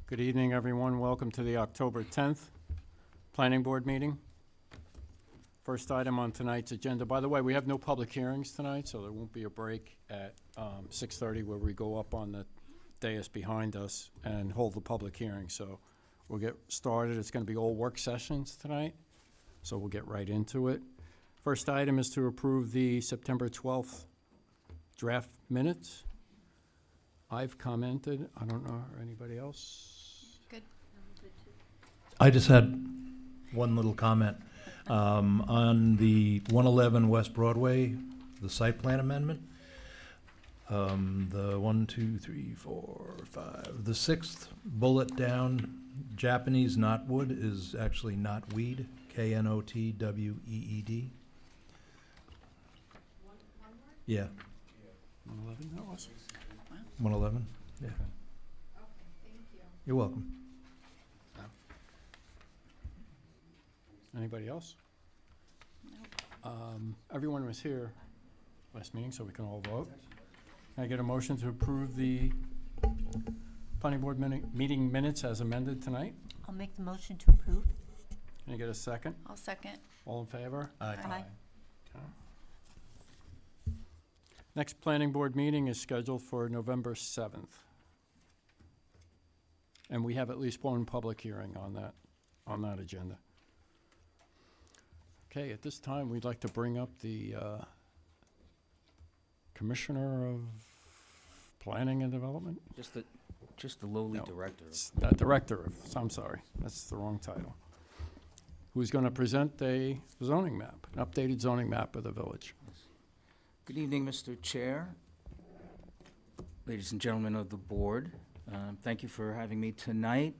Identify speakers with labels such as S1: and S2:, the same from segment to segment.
S1: Good evening, everyone. Welcome to the October 10th Planning Board meeting. First item on tonight's agenda. By the way, we have no public hearings tonight, so there won't be a break at 6:30 where we go up on the dais behind us and hold the public hearing. So we'll get started. It's going to be all work sessions tonight, so we'll get right into it. First item is to approve the September 12th draft minutes. I've commented. I don't know, anybody else?
S2: Good.
S3: I just had one little comment. On the 111 West Broadway, the site plan amendment, the 1, 2, 3, 4, 5, the sixth bullet down, Japanese knotwood is actually knotweed, Knotweed. Yeah,
S1: 111, that was?
S3: 111, yeah.
S2: Okay, thank you.
S3: You're welcome.
S1: Anybody else? Everyone was here last meeting, so we can all vote. Can I get a motion to approve the planning board meeting minutes as amended tonight?
S4: I'll make the motion to approve.
S1: Can I get a second?
S2: I'll second.
S1: All in favor?
S4: Aye.
S1: Okay. Next planning board meeting is scheduled for November 7th. And we have at least one public hearing on that agenda. Okay, at this time, we'd like to bring up the Commissioner of Planning and Development?
S5: Just the lowly
S1: No,
S5: director.
S1: it's Director of, I'm sorry, that's the wrong title. Who's going to present a zoning map, an updated zoning map of the village.
S5: Good evening, Mr. Chair, ladies and gentlemen of the board. Thank you for having me tonight.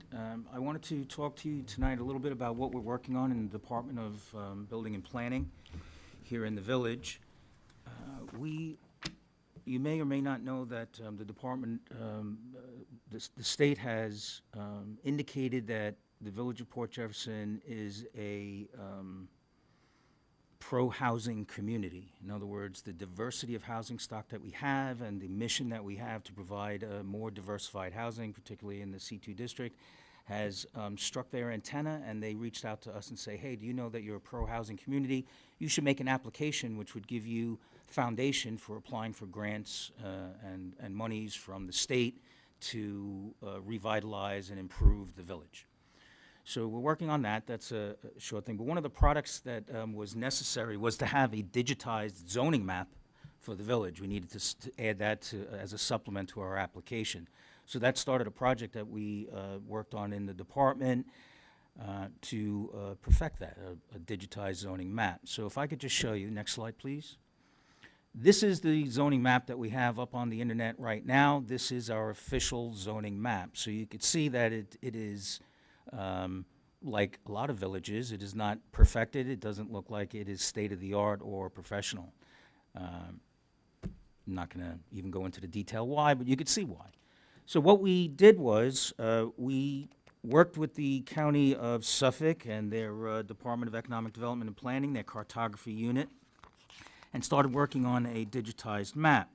S5: I wanted to talk to you tonight a little bit about what we're working on in the Department of Building and Planning here in the village. You may or may not know that the department, the state has indicated that the village of Port Jefferson is a pro-housing community. In other words, the diversity of housing stock that we have and the mission that we have to provide more diversified housing, particularly in the C2 district, has struck their antenna, and they reached out to us and say, hey, do you know that you're a pro-housing community? You should make an application which would give you foundation for applying for grants and monies from the state to revitalize and improve the village. So we're working on that. That's a short thing. But one of the products that was necessary was to have a digitized zoning map for the village. We needed to add that as a supplement to our application. So that started a project that we worked on in the department to perfect that, a digitized zoning map. So if I could just show you, next slide, please. This is the zoning map that we have up on the internet right now. This is our official zoning map. So you could see that it is like a lot of villages, it is not perfected. It doesn't look like it is state-of-the-art or professional. I'm not going to even go into the detail why, but you could see why. So what we did was we worked with the County of Suffolk and their Department of Economic Development and Planning, their cartography unit, and started working on a digitized map.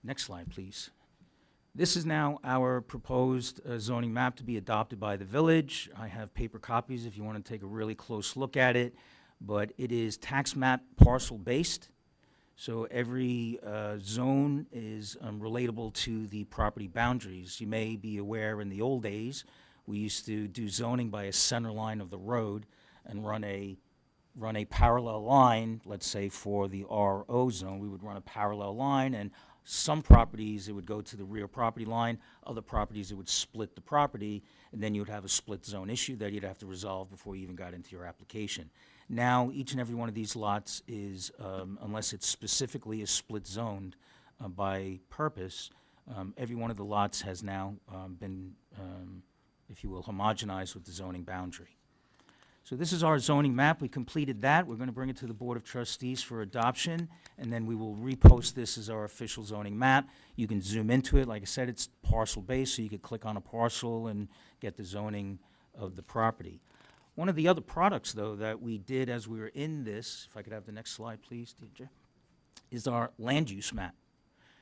S5: Next slide, please. This is now our proposed zoning map to be adopted by the village. I have paper copies if you want to take a really close look at it, but it is tax map parcel based. So every zone is relatable to the property boundaries. You may be aware in the old days, we used to do zoning by a center line of the road and run a parallel line, let's say for the RO zone, we would run a parallel line, and some properties, it would go to the rear property line. Other properties, it would split the property, and then you would have a split zone issue that you'd have to resolve before you even got into your application. Now, each and every one of these lots is, unless it's specifically is split zoned by purpose, every one of the lots has now been, if you will, homogenized with the zoning boundary. So this is our zoning map. We completed that. We're going to bring it to the Board of Trustees for adoption, and then we will repost this as our official zoning map. You can zoom into it. Like I said, it's parcel-based, so you could click on a parcel and get the zoning of the property. One of the other products, though, that we did as we were in this, if I could have the next slide, please, DJ, is our land use map.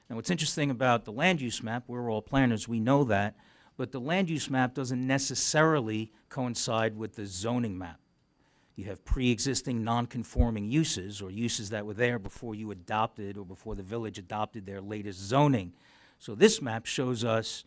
S5: Now, what's interesting about the land use map, we're all planners, we know that But the land use map doesn't necessarily coincide with the zoning map. You have pre-existing non-conforming uses, or uses that were there before you adopted or before the village adopted their latest zoning. So this map shows us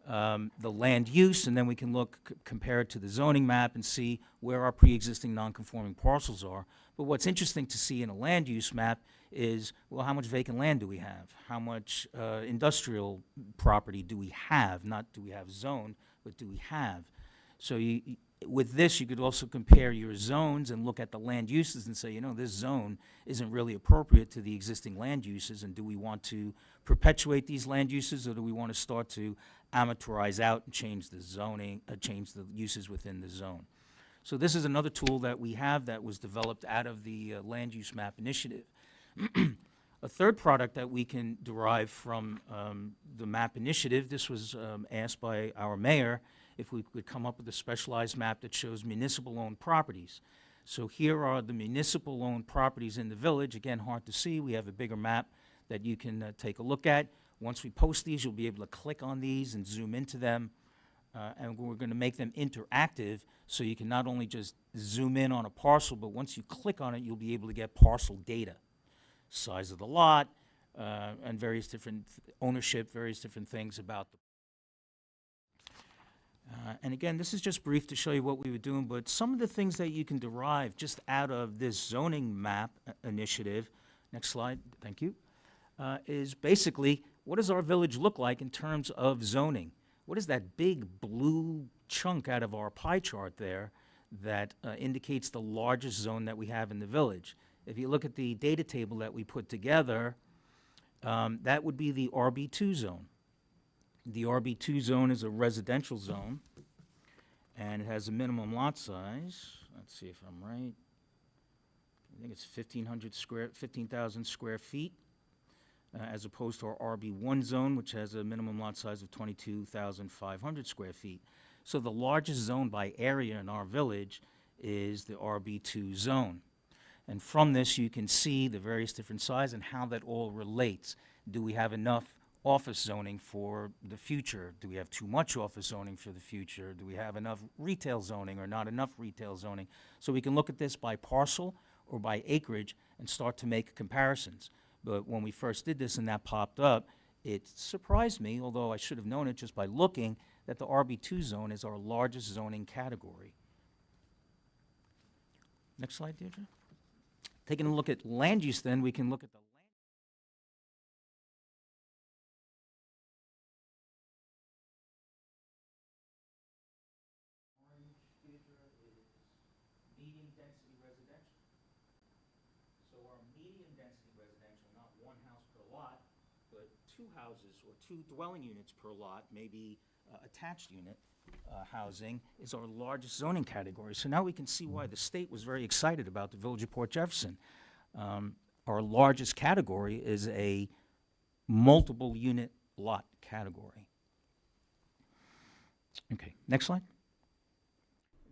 S5: the land use, and then we can compare it to the zoning map and see where our pre-existing non-conforming parcels are. But what's interesting to see in a land use map is, well, how much vacant land do we have? How much industrial property do we have? Not do we have zone, but do we have? So with this, you could also compare your zones and look at the land uses and say, you know, this zone isn't really appropriate to the existing land uses, and do we want to perpetuate these land uses, or do we want to start to amateurize out and change the zoning, change the uses within the zone? So this is another tool that we have that was developed out of the land use map initiative. A third product that we can derive from the map initiative, this was asked by our mayor, if we could come up with a specialized map that shows municipal-owned properties. So here are the municipal-owned properties in the village. Again, hard to see. We have a bigger map that you can take a look at. Once we post these, you'll be able to click on these and zoom into them. And we're going to make them interactive, so you can not only just zoom in on a parcel, but once you click on it, you'll be able to get parcel data. Size of the lot, and various different ownership, various different things about the. And again, this is just brief to show you what we were doing, but some of the things that you can derive just out of this zoning map initiative, next slide, thank you, is basically, what does our village look like in terms of zoning? What is that big blue chunk out of our pie chart there that indicates the largest zone that we have in the village? If you look at the data table that we put together, that would be the RB2 zone. The RB2 zone is a residential zone, and it has a minimum lot size. Let's see if I'm right. I think it's 15,000 square feet, as opposed to our RB1 zone, which has a minimum lot size of 22,500 square feet. So the largest zone by area in our village is the RB2 zone. And from this, you can see the various different sizes and how that all relates. Do we have enough office zoning for the future? Do we have too much office zoning for the future? Do we have enough retail zoning or not enough retail zoning? So we can look at this by parcel or by acreage and start to make comparisons. But when we first did this and that popped up, it surprised me, although I should have known it just by looking, that the RB2 zone is our largest zoning category. Next slide, Deirdre. Taking a look at land use, then, we can look at the land. Orange, Deirdre, is medium density residential. So our medium density residential, not one house per lot, but two houses or two dwelling units per lot, maybe attached unit housing, is our largest zoning category. So now we can see why the state was very excited about the Village of Port Jefferson. Our largest category is a multiple unit lot category. Okay, next slide.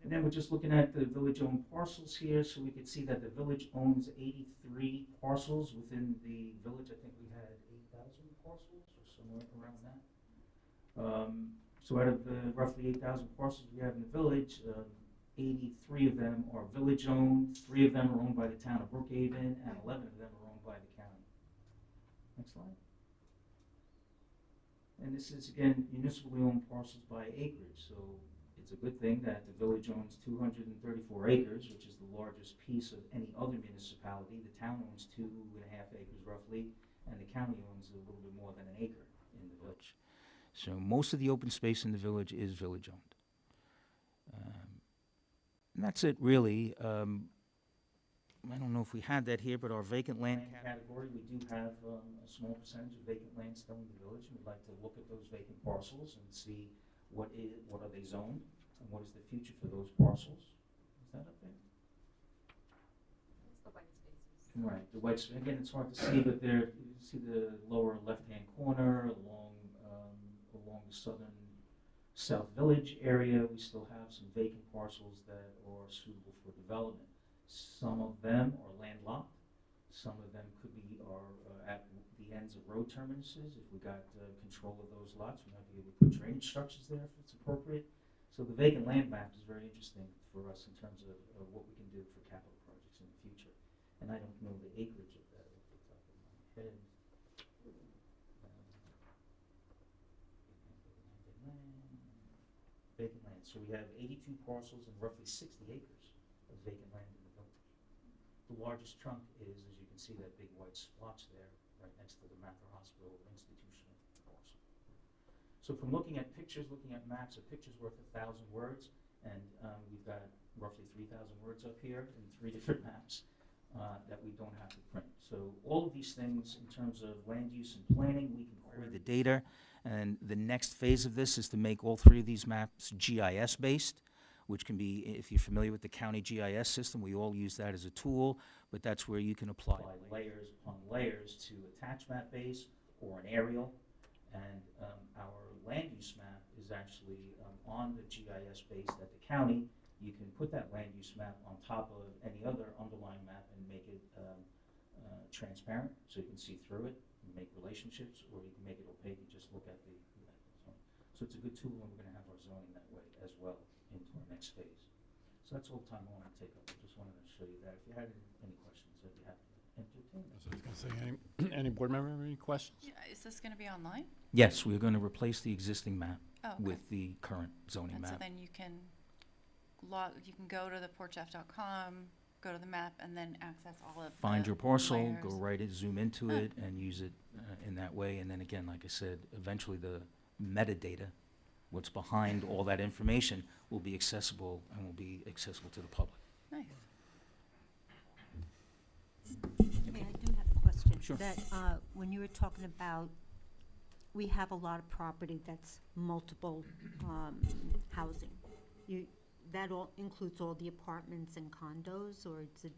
S5: And then we're just looking at the village-owned parcels here, so we can see that the village owns 83 parcels within the village. I think we had 8,000 parcels or somewhere around that. So out of the roughly 8,000 parcels we have in the village, 83 of them are village-owned, 3 of them are owned by the town of Brookhaven, and 11 of them are owned by the county. Next slide. And this is, again, municipally owned parcels by acreage. So it's a good thing that the village owns 234 acres, which is the largest piece of any other municipality. The town owns 2.5 acres roughly, and the county owns a little bit more than an acre in the village. So most of the open space in the village is village-owned. And that's it, really. I don't know if we had that here, but our vacant land category, we do have a small percentage of vacant land still in the village. We'd like to look at those vacant parcels and see what are they zoned, and what is the future for those parcels. Is that up there?
S2: It's the white spaces.
S5: Right, the white space, again, it's hard to see, but there, you see the lower left-hand corner along the southern South Village area. We still have some vacant parcels that are suitable for development. Some of them are landlocked. Some of them could be at the ends of road terminuses. If we got control of those lots, we might be able to put drainage structures there if it's appropriate. So the vacant land map is very interesting for us in terms of what we can do for capital projects in the future. And I don't know the acreage of that off the top of my head. Vacant land. So we have 82 parcels and roughly 60 acres of vacant land in the village. The largest chunk is, as you can see, that big white splotch there, right next to the Mather Hospital institutional parcel. So from looking at pictures, looking at maps, a picture's worth 1,000 words, and we've got roughly 3,000 words up here in 3 different maps that we don't have to print. So all of these things, in terms of land use and planning, we can query the data, and the next phase of this is to make all 3 of these maps GIS-based, which can be, if you're familiar with the county GIS system, we all use that as a tool, but that's where you can apply layers upon layers to attach map base or an aerial. And our land use map is actually on the GIS base at the county. You can put that land use map on top of any other underlying map and make it transparent, so you can see through it and make relationships, or you can make it opaque and just look at the zone. So it's a good tool, and we're going to have our zoning that way as well into our next phase. So that's all the time I want to take up. I just wanted to show you that. If you had any questions, I'd be happy to entertain them.
S1: So I was gonna say, any board member have any questions?
S2: Yeah, is this gonna be online?
S5: Yes, we're going to replace the existing map
S2: Oh, okay.
S5: with the current zoning
S2: And so
S5: map.
S2: then you can go to the porchf.com, go to the map, and then access all of the
S5: Find your parcel, go
S2: layers.
S5: right it, zoom into
S2: Huh.
S5: it, and use it in that way. And then again, like I said, eventually the metadata, what's behind all that information, will be accessible and will be accessible to the public.
S2: Nice.
S4: Yeah, I do have a question.
S5: Sure.
S4: That, when you were talking about, we have a lot of property that's multiple, housing. That all includes all the apartments and condos, or it's a,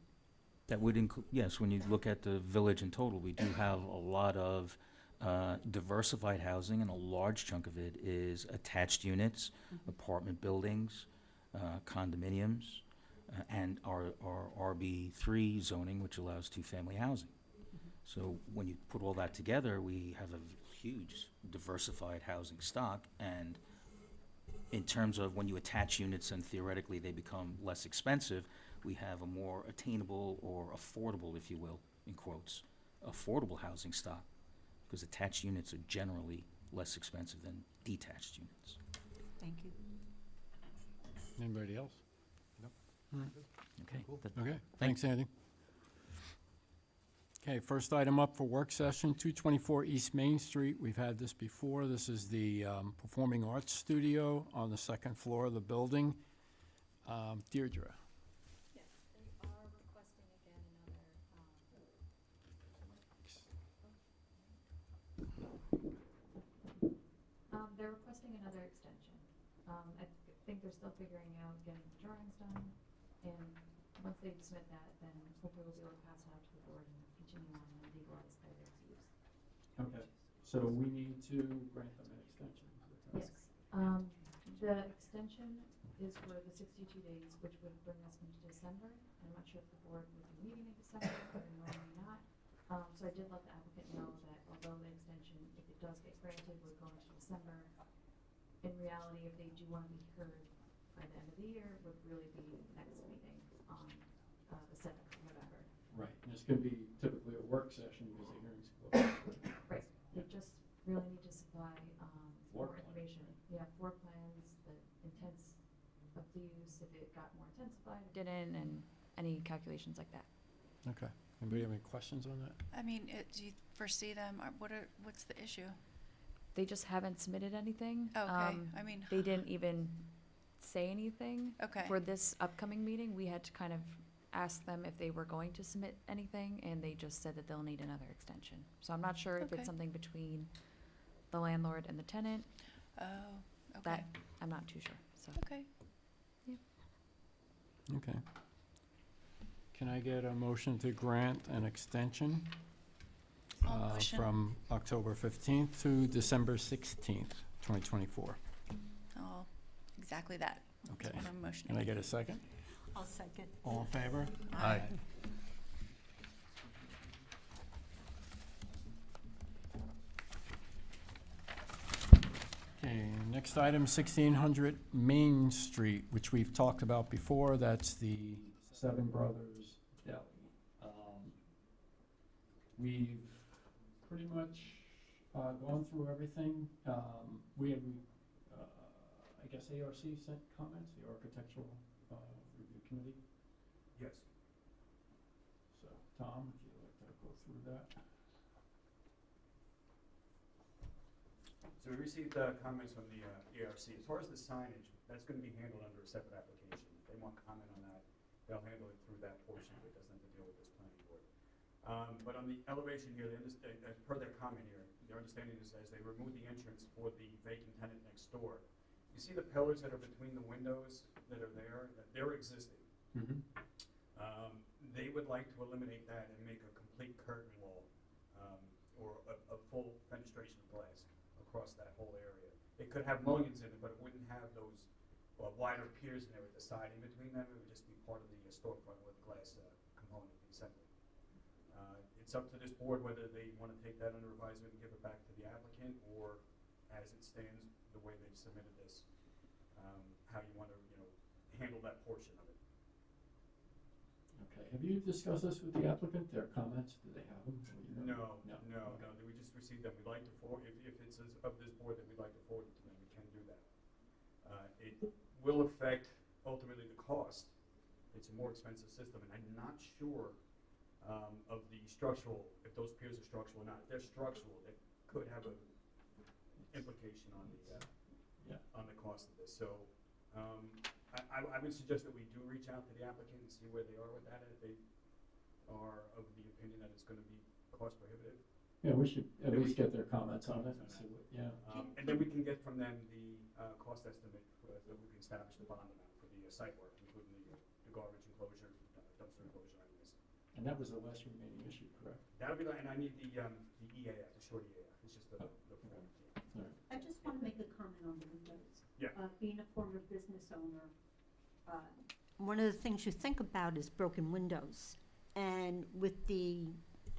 S5: That would include, yes, when you look at the village in total, we do have a lot of diversified housing, and a large chunk of it is attached units, apartment buildings, condominiums, and our RB3 zoning, which allows 2-family housing. So when you put all that together, we have a huge diversified housing stock, and in terms of when you attach units and theoretically they become less expensive, we have a more attainable or affordable, if you will, in quotes, affordable housing stock, because attached units are generally less expensive than detached units.
S4: thank you.
S1: Anybody else?
S5: Okay? That-
S1: Okay, thanks, Andy. Okay, first item up for work session, 224 East Main Street. We've had this before. This is the Performing Arts Studio on the second floor of the building. Deirdre.
S6: Yes, they are requesting again they're requesting another extension. I think they're still figuring out getting the drawings done, and once they submit that, then hopefully we'll be able to pass it out to the board and continue on and legalize their use.
S1: Okay, so we need to grant them an extension.
S6: Yes, the extension is for the 62 days, which would bring us into December. I'm not sure if the board would be meeting in December, or no, or not. So I did let the applicant know that although the extension, if it does get granted, would go into December, in reality, if they do want to be heard by the end of the year, would really be next meeting on the 7th of November.
S1: Right, and this could be typically a work session because the hearing's closed.
S6: Right, they just really need to supply
S1: Floor
S6: more
S1: plan.
S6: information. Yeah, floor plans, the intents of the use, if it got more intensified, didn't, and any calculations like that.
S1: Okay, anybody have any questions on that?
S2: I mean, do you foresee them, what's the issue?
S7: They just haven't submitted anything.
S2: Okay, I mean,
S7: They didn't even say anything.
S2: okay,
S7: For this upcoming meeting, we had to kind of ask them if they were going to submit anything, and they just said that they'll need another extension. So I'm not sure if
S2: Okay.
S7: it's something between the landlord and the tenant.
S2: oh, okay,
S7: That, I'm not too sure, so.
S2: okay.
S1: Okay. Can I get a motion to grant an extension
S2: I'll motion.
S1: from October 15th to December 16th, 2024?
S2: Oh, exactly that.
S1: Okay.
S2: That's what I'm motioning.
S1: Can I get a second?
S4: I'll second.
S1: All in favor?
S2: Aye.
S1: Next item, 1600 Main Street, which we've talked about before. That's the Seven Brothers Deli. We've pretty much gone through everything. We have, I guess ARC sent comments, the Architectural Review Committee.
S8: Yes.
S1: So, Tom, if you'd like to go through that.
S8: So we received comments from the ARC. As far as the signage, that's going to be handled under a separate application. If they want comment on that, they'll handle it through that portion of it. Doesn't have to deal with this planning board. But on the elevation here, they understand, as per their comment here, their understanding is as they remove the entrance for the vacant tenant next door, you see the pillars that are between the windows that are there, that they're existing. They would like to eliminate that and make a complete curtain wall, or a full fenestration of glass across that whole area. It could have mullions in it, but it wouldn't have those wider piers in there with the siding between them. It would just be part of the storefront with glass component of the assembly. It's up to this board whether they want to take that under advisement and give it back to the applicant, or as it stands, the way they've submitted this, how you want to, handle that portion of it.
S1: Okay, have you discussed this with the applicant, their comments, do they have them? Or you know?
S8: No, we just received them. We'd like to forward, if it's of this board, then we'd like to forward it to them. We can do that. It will affect ultimately the cost. It's a more expensive system, and I'm not sure of the structural, if those piers are structural or not. If they're structural, that could have a implication on the cost of this. So I would suggest that we do reach out to the applicant and see where they are with that. If they are of the opinion that it's going to be cost prohibitive,
S1: Yeah, we should at least get their comments on it and see what, yeah.
S8: and then we can get from them the cost estimate that we can establish the bond amount for the site work, including the garbage enclosure, dumpster enclosure, and this.
S1: And that was the last remaining issue, correct?
S8: That'll be, and I need the EAF, the short EAF. It's just the form.
S1: All right.
S4: I just want to make a comment on the windows.
S8: Yeah.
S4: Being a former business owner, one of the things you think about is broken windows. And with the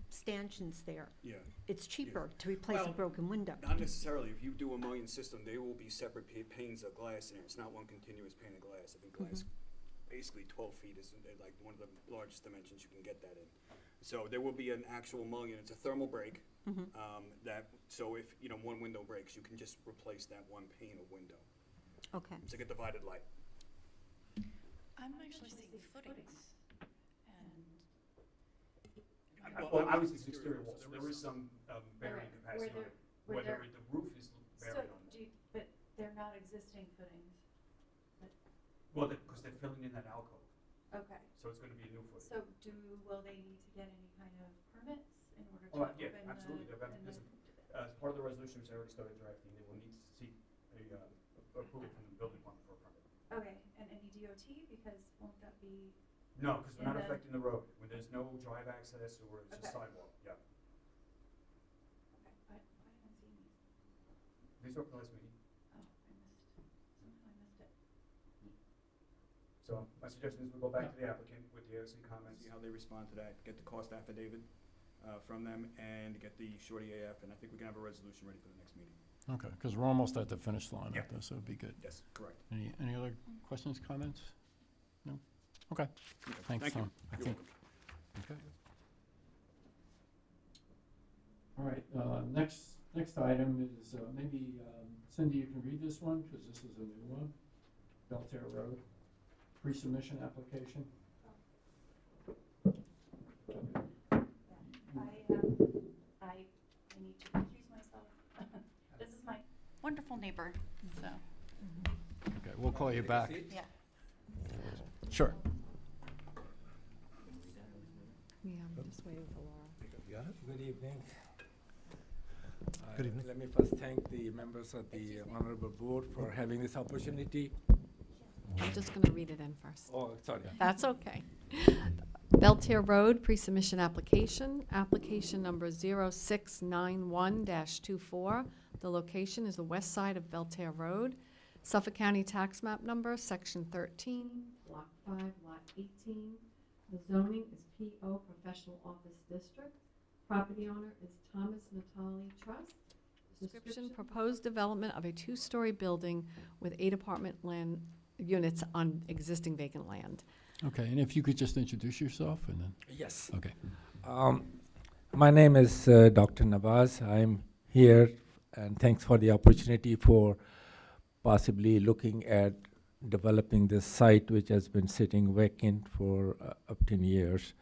S4: stanchions there,
S9: Yeah,
S4: it's cheaper to replace a
S9: Well,
S4: broken window.
S9: not necessarily. If you do a mullion system, they will be separate panes of glass in there. It's not one continuous pane of glass. I think glass, basically 12 feet is like one of the largest dimensions you can get that in. So there will be an actual mullion. It's a thermal break. So if, one window breaks, you can just replace that one pane of window.
S4: Okay.
S9: It's like a divided light.
S2: I'm actually seeing footings, and
S8: Well, obviously it's exterior walls, so there is some bearing
S6: Right,
S8: capacity on
S6: where
S8: it.
S6: where
S8: Whether
S6: they're-
S8: the roof is
S6: So,
S8: buried on it.
S6: but they're not existing footings.
S8: Well, because they're filling in that alcove,
S6: Okay,
S8: so it's going to be a new footing.
S6: so will they need to get any kind of permits in order to
S8: Oh,
S6: open
S8: yeah,
S6: the?
S8: absolutely. As part of the resolution, which I already started drafting, they will need to seek approval from the building department for a permit.
S6: Okay, and any DOT, because won't that be,
S8: No, because we're not
S6: And then-
S8: affecting the road. When there's no drive access or it's just
S6: Okay.
S8: sidewalk, yeah.
S6: okay, I haven't seen these.
S8: These are up for the last meeting.
S6: Oh, somehow I missed it.
S8: So my suggestion is we go back to the applicant with the AOC comments, see how they respond to that, get the cost affidavit from them, and get the short EAF, and I think we can have a resolution ready for the next meeting.
S1: Okay, because we're almost at the finish line
S8: Yeah.
S1: of this, so it'd be good.
S8: Yes, correct.
S1: Any other questions, comments? No? Okay,
S9: Okay,
S1: thanks,
S9: thank you.
S1: Tom. I
S9: You're
S1: think-
S9: welcome.
S1: Okay. All right, next item is, maybe Cindy, you can read this one, because this is a new one. Belterre Road, pre-submission application.
S6: I need to recuse myself. This is my
S2: wonderful neighbor, so,
S1: Okay, we'll call you back.
S2: yeah.
S1: Sure.
S10: Yeah, I'm just waiting for Laura.
S11: Good evening.
S3: Good evening.
S11: Let me first thank the members of the Honorable Board for having this opportunity.
S10: I'm just going to read it in first.
S11: Oh, sorry.
S10: That's okay. Belterre Road, pre-submission application, application number 0691-24. The location is the west side of Belterre Road. Suffolk County Tax Map Number, Section 13, Block 5, Lot 18. The zoning is PO Professional Office District. Property owner is Thomas Natali Trust. Description, proposed development of a two-story building with 8 apartment land units on existing vacant land.
S1: Okay, and if you could just introduce yourself and then,
S11: Yes.
S1: okay.
S11: My name is Dr. Nawaz. I'm here, and thanks for the opportunity for possibly looking at developing this site, which has been sitting vacant for up to 10 years.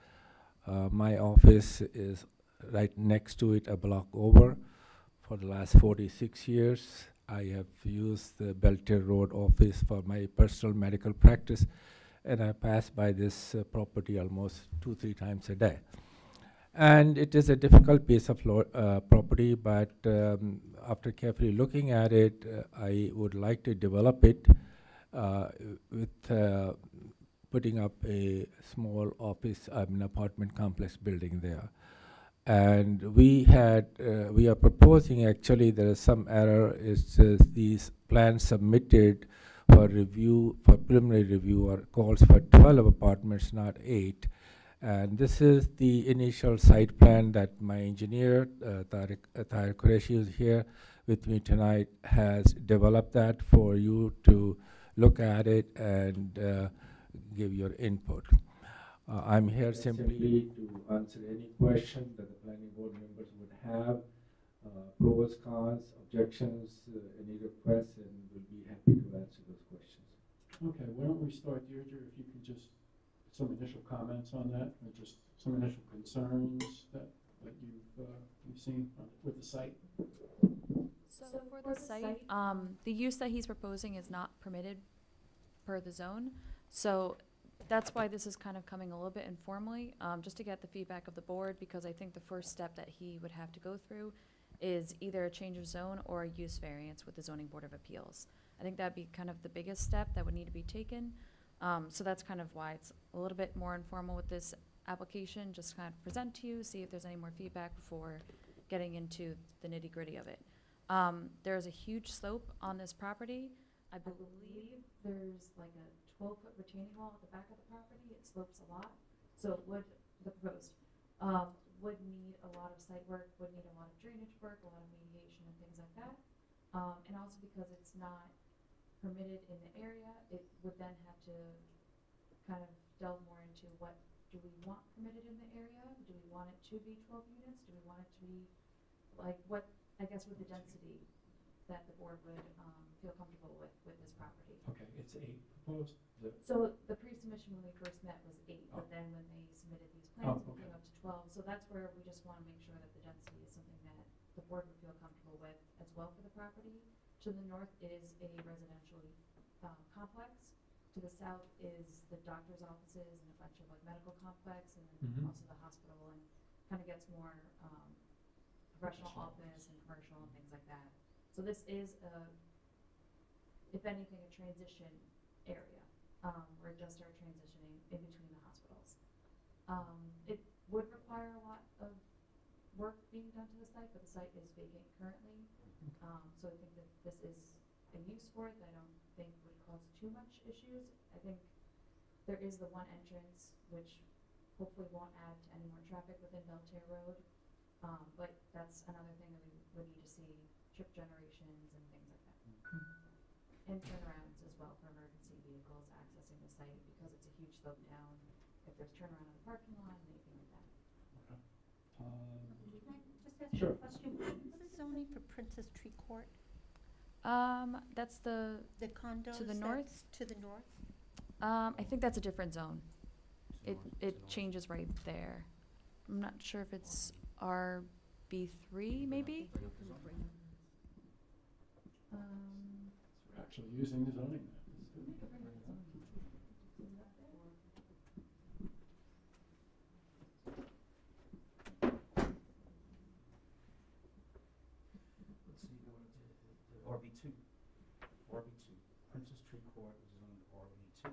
S11: My office is right next to it, a block over. For the last 46 years, I have used the Belter Road office for my personal medical practice, and I pass by this property almost 2-3 times a day. And it is a difficult piece of property, but after carefully looking at it, I would like to develop it with putting up a small office, an apartment complex building there. And we are proposing, actually, there is some error. It's just these plans submitted for review, for preliminary review, or calls for 12 apartments, not 8. And this is the initial site plan that my engineer, Tahir Qureshi, who's here with me tonight, has developed that for you to look at it and give your input. I'm here simply to answer any question that the planning board members would have, pros, cons, objections, any requests, and we'll be happy to answer those questions.
S1: Okay, why don't we start, Deirdre, if you could just, some initial comments on that, or just some initial concerns that you've seen with the site?
S7: So for the site, the use that he's proposing is not permitted per the zone. So that's why this is kind of coming a little bit informally, just to get the feedback of the board, because I think the first step that he would have to go through is either a change of zone or a use variance with the Zoning Board of Appeals. I think that'd be kind of the biggest step that would need to be taken. So that's kind of why it's a little bit more informal with this application, just kind of present to you, see if there's any more feedback before getting into the nitty-gritty of it. There's a huge slope on this property. I believe
S6: there's like a 12-foot retaining wall at the back of the property. It slopes a lot. So it would, the proposed, would need a lot of site work, would need a lot of drainage work, a lot of mediation and things like that. And also because it's not permitted in the area, it would then have to kind of delve more into what do we want permitted in the area? Do we want it to be 12 units? Do we want it to be, like, what, I guess, with the density that the board would feel comfortable with this property?
S1: Okay, it's 8 proposed?
S6: So the pre-submission when we first met was 8, but then when they submitted these plans, we came up to 12. So that's where we just want to make sure that the density is something that the board would feel comfortable with as well for the property. To the north is a residential complex. To the south is the doctor's offices and a bunch of like medical complex, and then also the hospital, and kind of gets more professional office and commercial and things like that. So this is if anything, a transition area. We're just start transitioning in between the hospitals. It would require a lot of work being done to the site, but the site is vacant currently. So I think that this is a use for it that I don't think would cause too much issues. I think there is the one entrance, which hopefully won't add to any more traffic within Belter Road. But that's another thing that we would need to see, trip generations and things like that. And turnarounds as well for emergency vehicles accessing the site, because it's a huge slope down. If there's turnaround in the parking lot and anything like that.
S4: Can I just ask
S1: Sure.
S4: you a question? What's the zoning for Princess Tree Court?
S7: That's the
S4: condos
S7: to the north?
S4: that's to the north?
S7: I think that's a different zone. It changes right there. I'm not sure if it's RB3 maybe.
S1: We're actually using the zoning map.
S5: RB2. Princess Tree Court is zoned RB2.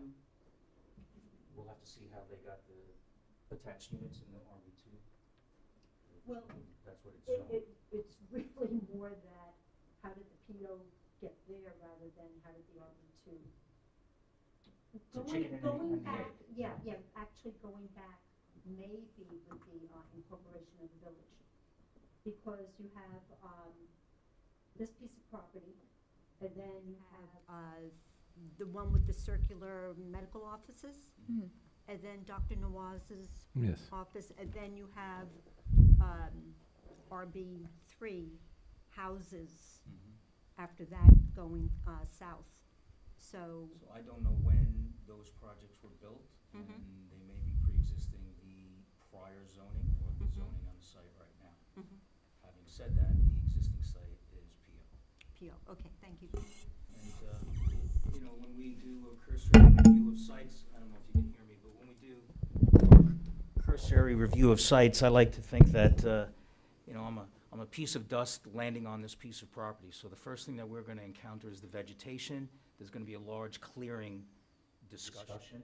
S5: We'll have to see how they got the attached units in the RB2.
S4: Well,
S5: That's what it's zoned.
S4: it's really more that how did the PO get there rather than how did the RB2? Going back, actually going back maybe with the incorporation of the village. Because you have this piece of property, and then you have, the one with the circular medical offices,
S7: Mhm.
S4: and then Dr. Nawaz's
S11: Yes.
S4: office, and then you have, RB3 houses after that going, south. So,
S5: So I don't know when those projects were built, and
S4: Mhm.
S5: they may be pre-existing the prior zoning or the
S4: Mhm.
S5: zoning on the site right now.
S4: Mhm.
S5: Having said that, the existing site is PO.
S4: PO, okay, thank you.
S5: And, you know, when we do a cursory review of sites, I don't know if you can hear me, but when we do a cursory review of sites, I like to think that, you know, I'm a piece of dust landing on this piece of property. So the first thing that we're gonna encounter is the vegetation. There's gonna be a large clearing discussion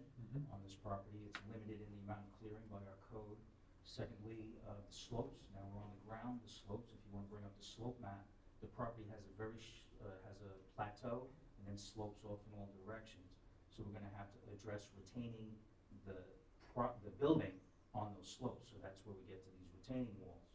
S5: on this property. It's limited in the amount of clearing by our code. Secondly, the slopes. Now we're on the ground, the slopes, if you wanna bring up the slope map, the property has a has a plateau and then slopes off in all directions. So we're gonna have to address retaining the building on those slopes. So that's where we get to these retaining walls.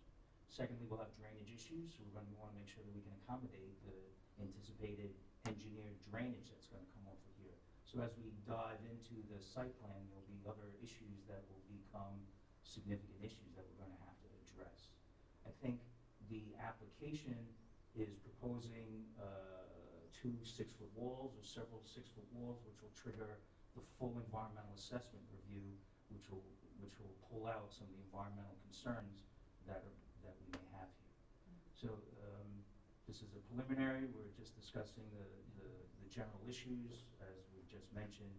S5: Secondly, we'll have drainage issues, so we're gonna wanna make sure that we can accommodate the anticipated engineered drainage that's gonna come off of here. So as we dive into the site plan, there'll be other issues that will become significant issues that we're gonna have to address. I think the application is proposing, 2 6-foot walls or several 6-foot walls, which will trigger the full environmental assessment review, which will pull out some of the environmental concerns that we may have here. So, this is a preliminary. We're just discussing the general issues. As we just mentioned,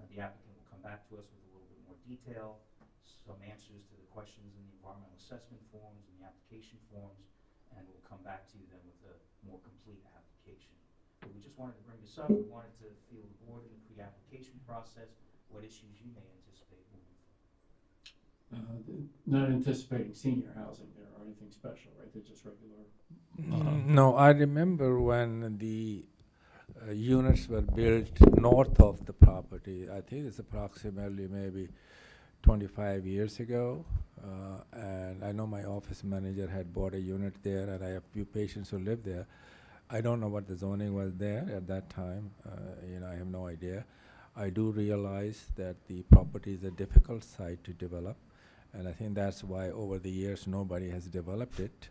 S5: the applicant will come back to us with a little bit more detail, some answers to the questions in the environmental assessment forms and the application forms, and we'll come back to you then with a more complete application. But we just wanted to bring this up. We wanted to feel the board in the pre-application process, what issues you may anticipate moving forward.
S1: Not anticipating senior housing there or anything special, right? They're just regular.
S11: No, I remember when the units were built north of the property. I think it's approximately maybe 25 years ago. And I know my office manager had bought a unit there, and I have few patients who live there. I don't know what the zoning was there at that time. You know, I have no idea. I do realize that the property is a difficult site to develop, and I think that's why over the years nobody has developed it.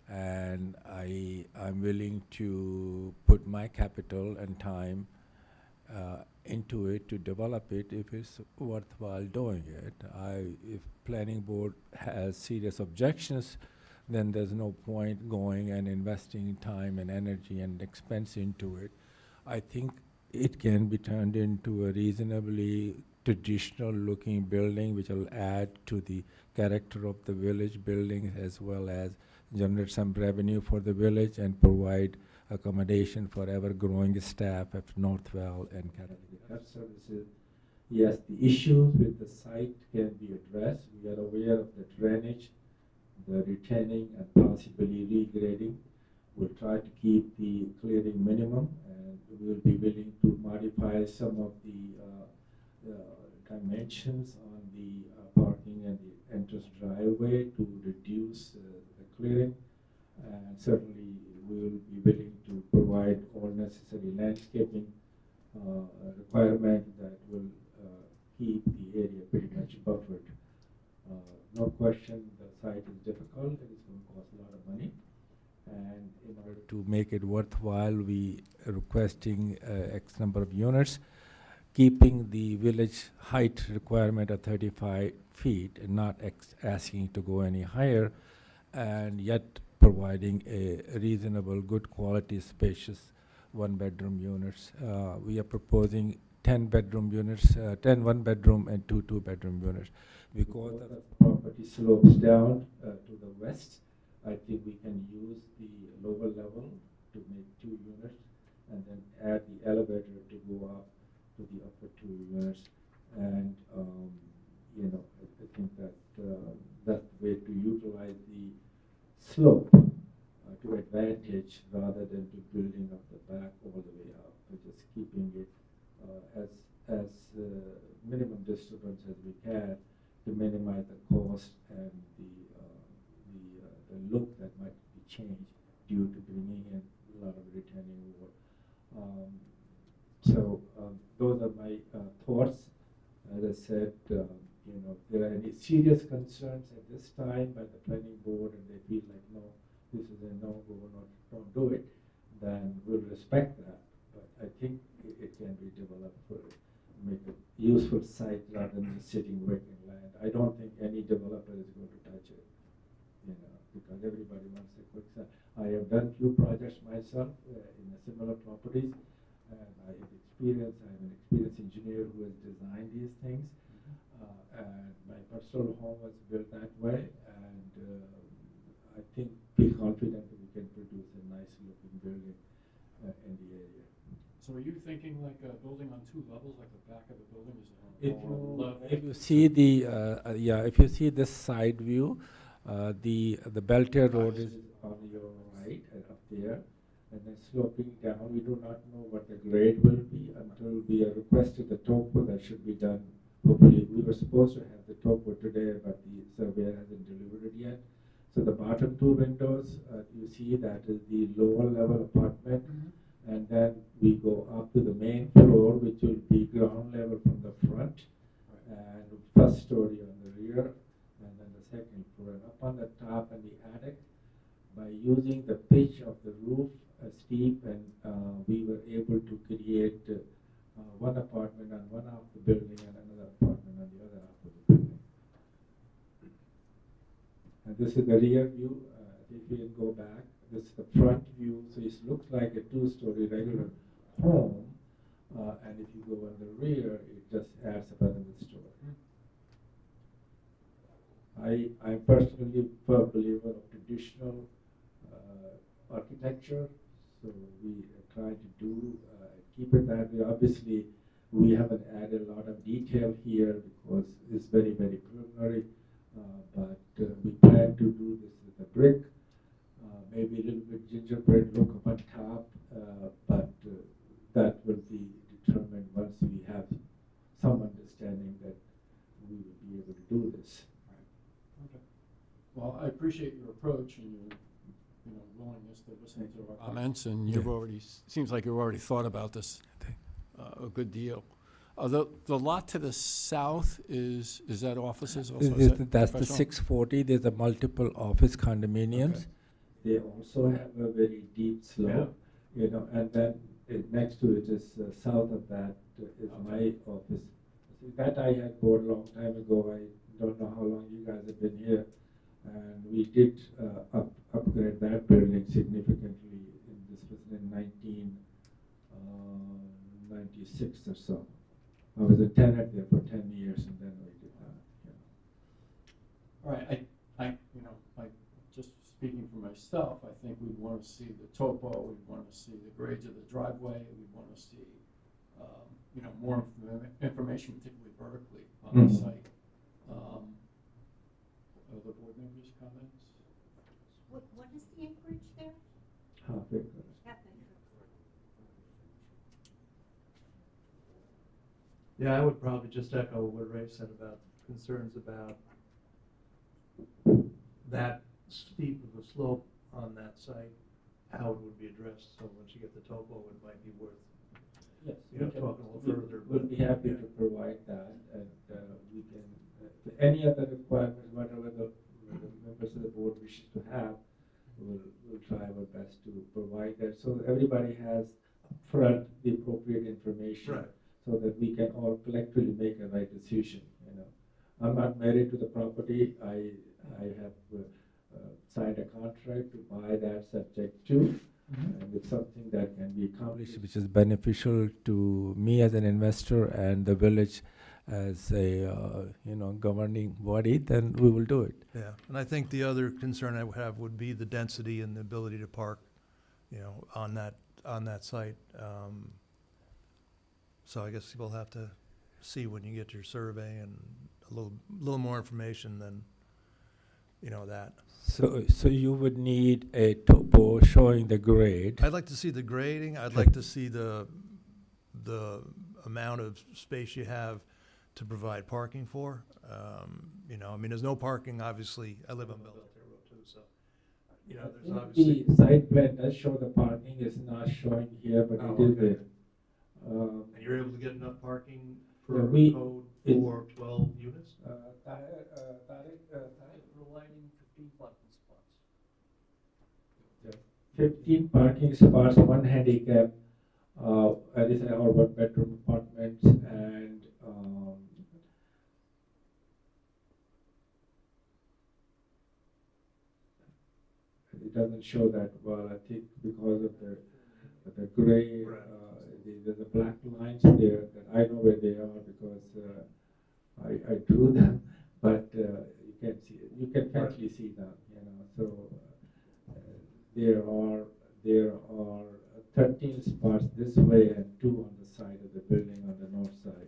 S11: And I'm willing to put my capital and time into it to develop it if it's worthwhile doing it. If planning board has serious objections, then there's no point going and investing time and energy and expense into it. I think it can be turned into a reasonably traditional looking building which will add to the character of the village building, as well as generate some revenue for the village and provide accommodation for ever-growing staff at Northwell and Catholic Health Services. Yes, the issues with the site can be addressed. We are aware of the drainage, the retaining, and possibly regrading. We'll try to keep the clearing minimum, and we'll be willing to modify some of the dimensions on the parking and the entrance driveway to reduce the clearing. And certainly we will be willing to provide all necessary landscaping requirement that will keep the area pretty much buffered. No question, the site is difficult. It is going to cost a lot of money. And in order to make it worthwhile, we are requesting X number of units, keeping the village height requirement at 35 feet and not asking to go any higher, and yet providing a reasonable, good quality, spacious one-bedroom units. We are proposing 10 bedroom units, 10 one-bedroom and 2 two-bedroom units. Because the property slopes down to the west, I think we can use the lower level to make 2 units and then add the elevator to go up to the upper 2 units. And, you know, I think that that's the way to utilize the slope to advantage rather than to building up the back all the way up. We're just keeping it as minimum disturbance as we can to minimize the cost and the look that might be changed due to bringing in lot of retaining wall. So those are my thoughts. As I said, if there are any serious concerns at this time by the planning board and they feel like, no, this is a no, we will not, don't do it, then we'll respect that. But I think it can be developed for, make a useful site rather than just sitting vacant land. I don't think any developer is going to touch it, because everybody wants a quick site. I have done few projects myself in a similar properties, and I have experience. I'm an experienced engineer who has designed these things, and my personal home was built that way, and I think be confident that we can produce a nice looking building in the area.
S1: So are you thinking like a building on 2 levels, like the back of the building is on
S11: If
S1: a lower level?
S11: If you see the if you see this side view, the Belter Road is on your right up there, and then sloping down. We do not know what the grade will be until we requested the topo that should be done. Hopefully, we were supposed to have the topo today, but the surveyor hasn't delivered it yet. So the bottom 2 windows, you see that is the lower level apartment. And then we go up to the main floor, which will be ground level from the front, and first story on the rear, and then the second floor. And up on the top and the attic, by using the pitch of the roof steep, and we were able to create one apartment on one half of the building and another apartment on the other half of the building. And this is the rear view. If you can go back, this is the front view, so it looks like a 2-story regular home, and if you go on the rear, it just adds another story. I'm personally a firm believer of traditional architecture, so we try to do keep it that way. Obviously, we haven't added a lot of detail here because it's very, very preliminary, but we plan to do this with a brick. Maybe a little bit gingerbread look up on top, but that will be determined once we have some understanding that we will be able to do this.
S1: Okay. Well, I appreciate your approach and your willingness to listen to our comments, and you've already, seems like you've already thought about this a good deal. The lot to the south is that offices also? Is that
S11: That's the
S1: professional?
S11: 640. There's a multiple office condominiums.
S1: Okay.
S11: They also have a very deep slope, and then next to it is south of that is my office. So that I had bought a long time ago. I don't know how long you guys have been here, and we did upgrade that building significantly. This was in 1996 or so. I was a tenant there for 10 years, and then we did that.
S1: All right, I just speaking for myself, I think we'd want to see the topo, we'd want to see the grades of the driveway, we'd want to see, more information, particularly vertically on the site. Other board members' comments?
S4: What is the acreage there?
S11: Half acre.
S12: Yeah, I would probably just echo what Ray said about concerns about that steep of a slope on that site, how it would be addressed. So once you get the topo, it might be worth
S11: Yes,
S12: talking a little further.
S11: We'll be happy to provide that, and we can, any other requirements, whatever the members of the board wishes to have, we'll try our best to provide that, so everybody has upfront the appropriate information.
S12: Right.
S11: So that we can all collectively make a right decision, I'm not married to the property. I have signed a contract to buy that subject to, and it's something that can be accomplished, which is beneficial to me as an investor and the village as a governing body. Then we will do it.
S12: Yeah, and I think the other concern I would have would be the density and the ability to park, on that site. So I guess we'll have to see when you get your survey and a little more information than, that.
S11: So you would need a topo showing the grade.
S12: I'd like to see the grading. I'd like to see the amount of space you have to provide parking for. There's no parking, obviously. I live on Belvedere Road too, so you know, there's
S11: I think
S12: obviously.
S11: the site plan does show the parking, is not showing here, but
S12: Oh,
S11: it is
S12: okay.
S11: there.
S12: And you're able to get enough parking
S11: Yeah,
S12: per
S11: we-
S12: code
S11: it-
S12: for 12 units?
S11: Providing 15 parking spots. 15 parking spots, one handicap, and it's our one-bedroom apartments, and, it doesn't show that well, I think because of the gray,
S12: Right.
S11: there's the black lines there, that I know where they are because, I drew them, but, you can't see it, you can faintly see them, you know, so, there are 13 spots this way and 2 on the side of the building on the north side.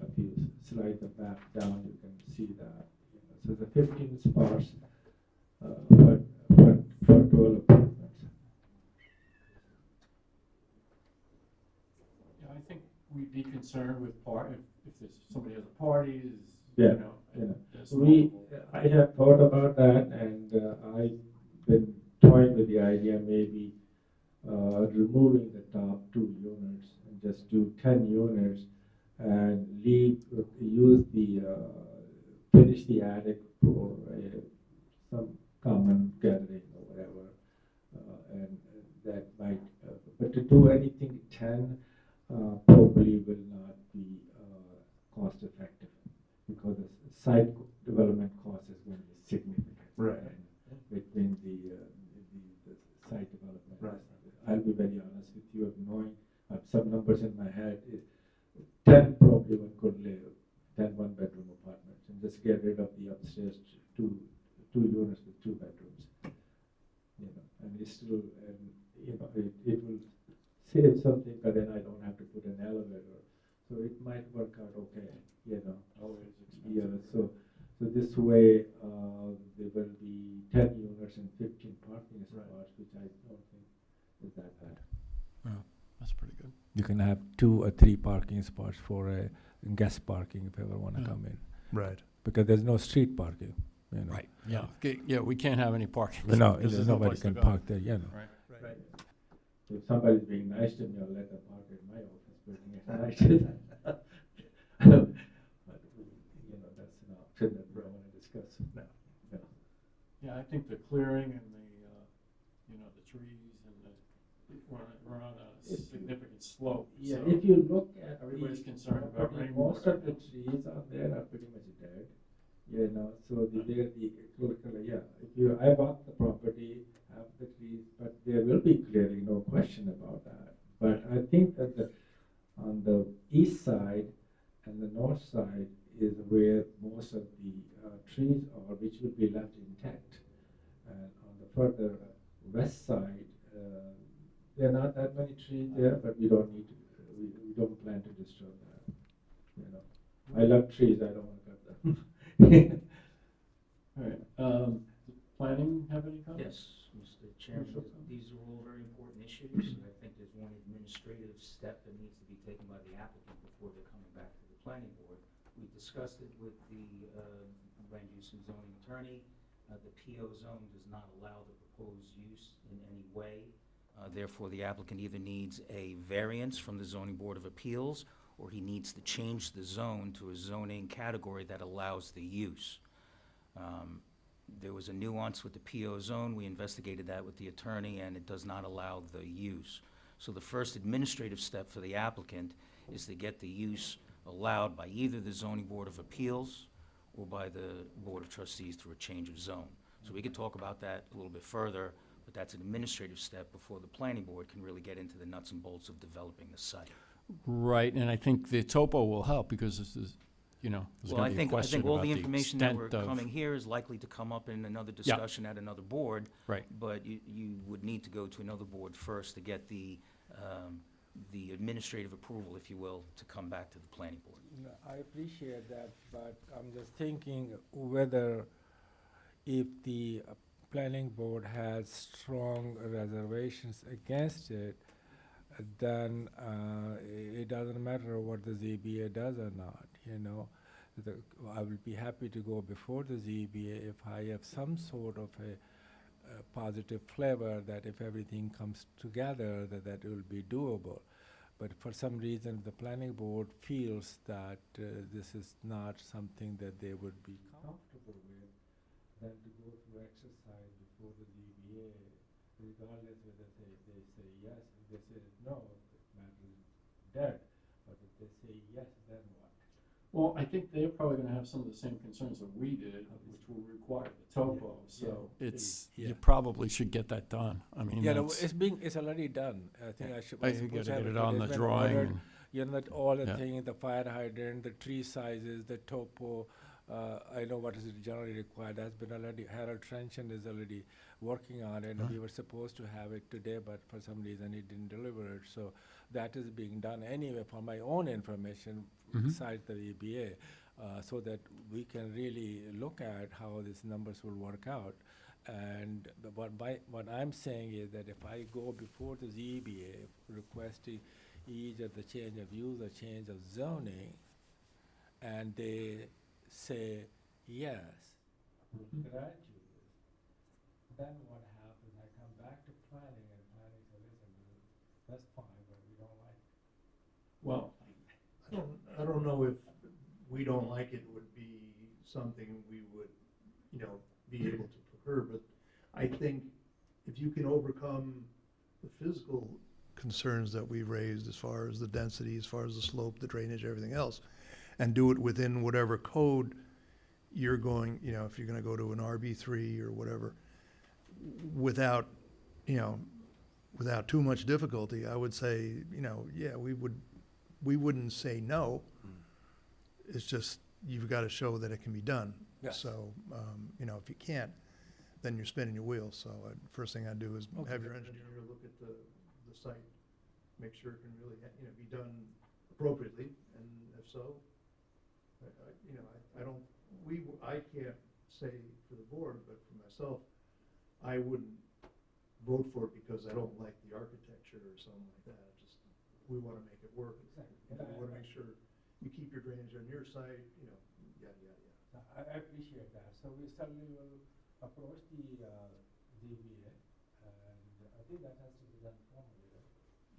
S11: If you slide the map down, you can see that, you know, so the 15 spots, for 12 apartments.
S1: Yeah, I think we'd be concerned with if there's, somebody has a party, is,
S11: Yeah,
S1: you know.
S11: yeah.
S1: there's
S11: We,
S1: multiple-
S11: I have thought about that, and I've been toying with the idea maybe removing the top 2 units and just do 10 units and use the, finish the attic for some common gathering or whatever, and that might, but to do anything 10 probably will not be cost effective, because the site development cost is going to be significant.
S12: Right.
S11: And between the site development.
S12: Right.
S11: I'll be very honest with you, of knowing, I have some numbers in my head, 10 probably one could live, 10 one-bedroom apartments, and just get rid of the upstairs two units with 2 bedrooms. You know, and it's still, and you know, it will save something, but then I don't have to put an elevator, so it might work out okay, you know.
S1: Always expensive.
S11: Yeah, so this way, there will be 10 units and 15 parking spots, which I don't think is that bad.
S1: That's pretty good.
S11: You can have 2 or 3 parking spots for guest parking if you ever want to
S1: Yeah.
S11: come in,
S12: Right.
S11: because there's no street parking, you know.
S1: Right, yeah, yeah, we can't have any parking.
S11: No,
S1: because
S11: there's
S1: no
S11: nobody
S1: place to
S11: can
S1: go.
S11: park there, you know.
S1: Right.
S12: Right.
S11: If somebody's being nice to me, I'll let them park in my office building if I should. But, you know, that's an option that we don't want to discuss.
S12: No.
S11: Yeah.
S1: Yeah, I think the clearing and the, you know, the trees and we're on a
S11: If you-
S1: significant slope.
S11: Yeah,
S1: so
S11: if you look at
S1: Everybody's
S11: the
S1: concerned about
S11: property,
S1: rainwater.
S11: most of the trees out there are pretty much dead. You know, so yeah, if you, I bought the property, have the trees, but there will be clearing, no question about that. But I think that on the east side and the north side is where most of the trees are, which will be left intact. And on the further west side, there are not that many trees there, but we don't need to, we don't plan to disturb that, you know. I love trees, I don't want to cut them.
S1: All right, planning have any comments?
S5: Yes, Mr. Chairman, these are all very important issues, and I think there's one administrative step that needs to be taken by the applicant before they're coming back to the planning board. We discussed it with the land use and zoning attorney. The PO zone does not allow the proposed use in any way. Therefore, the applicant either needs a variance from the Zoning Board of Appeals, or he needs to change the zone to a zoning category that allows the use. There was a nuance with the PO zone. We investigated that with the attorney, and it does not allow the use. So the first administrative step for the applicant is to get the use allowed by either the Zoning Board of Appeals or by the Board of Trustees through a change of zone. So we could talk about that a little bit further, but that's an administrative step before the planning board can really get into the nuts and bolts of developing the site.
S1: Right, and I think the topo will help, because this is, you know, there's
S5: Well,
S1: gonna be a question
S5: all
S1: about
S5: the
S1: the
S5: information that we're
S1: extent of.
S5: coming here is likely to come up in another discussion at another board.
S1: Right.
S5: But you would need to go to another board first to get the administrative approval, if you will, to come back to the planning board.
S11: No, I appreciate that, but I'm just thinking whether if the planning board has strong reservations against it, then it doesn't matter what the ZBA does or not, you know. I will be happy to go before the ZBA if I have some sort of a positive flavor that if everything comes together, that it will be doable. But for some reason, the planning board feels that this is not something that they would be comfortable with, then to go through exercise before the ZBA, regardless whether they say yes, if they say no, the matter is dead. But if they say yes, then what?
S1: Well, I think they're probably gonna have some of the same concerns that we did, which will require the topo, so it's,
S11: Yeah.
S1: you probably should get that done. I mean,
S11: Yeah, no,
S1: that's,
S11: it's already done. I think I should.
S1: I
S11: I
S1: gotta
S11: suppose
S1: get
S11: have
S1: it on the
S11: it's been
S1: drawing.
S11: ordered.
S1: And-
S11: You know, that all the
S1: Yeah.
S11: things, the fire hydrant, the tree sizes, the topo, I know what is generally required, that's been already, Harold Trenchant is already working on it, and we were supposed to have it today, but for some reason he didn't deliver it, so that is being done anyway for my own information,
S1: Mhm.
S11: besides the EBA, so that we can really look at how these numbers will work out. And what I'm saying is that if I go before the ZBA requesting either the change of use or change of zoning, and they say, yes, we'll grant you this, then what happens, I come back to planning, and planning says, listen, that's fine, but we don't like it.
S1: well,
S12: I don't know if we don't like it would be something we would, be able to prefer, but I think if you can overcome the physical concerns that we raised as far as the density, as far as the slope, the drainage, everything else, and do it within whatever code you're going, if you're gonna go to an RB3 or whatever, without, without too much difficulty, I would say, yeah, we wouldn't say no. It's just, you've gotta show that it can be done.
S11: Yes.
S12: So, if you can't, then you're spinning your wheels. So first thing I'd do is
S11: Okay.
S12: have your engineer look at the site, make sure it can really, be done appropriately, and if so, I can't say for the board, but for myself, I wouldn't vote for it because I don't like the architecture or something like that. We wanna make it work. We wanna make sure you keep your drainage on your site, yada, yada, yada.
S11: I appreciate that, so we certainly will approach the ZBA, and I think that has to be done formally, right?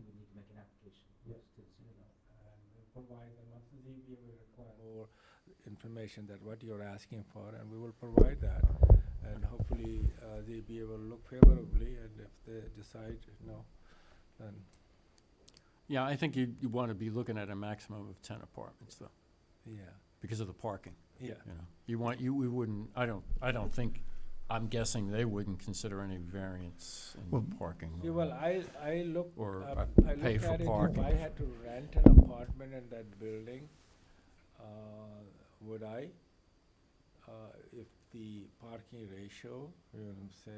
S5: You would need to make an application.
S11: Yes,
S5: to the city.
S11: And provide them, once the ZBA will require more information that what you're asking for, and we will provide that. And hopefully, ZBA will look favorably, and if they decide no, then,
S1: yeah, I think you wanna be looking at a maximum of 10 apartments, though,
S11: yeah,
S1: because of the parking,
S11: yeah.
S1: we wouldn't, I don't think, I'm guessing they wouldn't consider any variance
S12: Well,
S1: in parking.
S11: Yeah, well, I look,
S1: Or,
S11: I
S1: pay
S11: look
S1: for
S11: at it, if
S1: parking.
S11: I had to rent an apartment in that building, would I? If the parking ratio, say,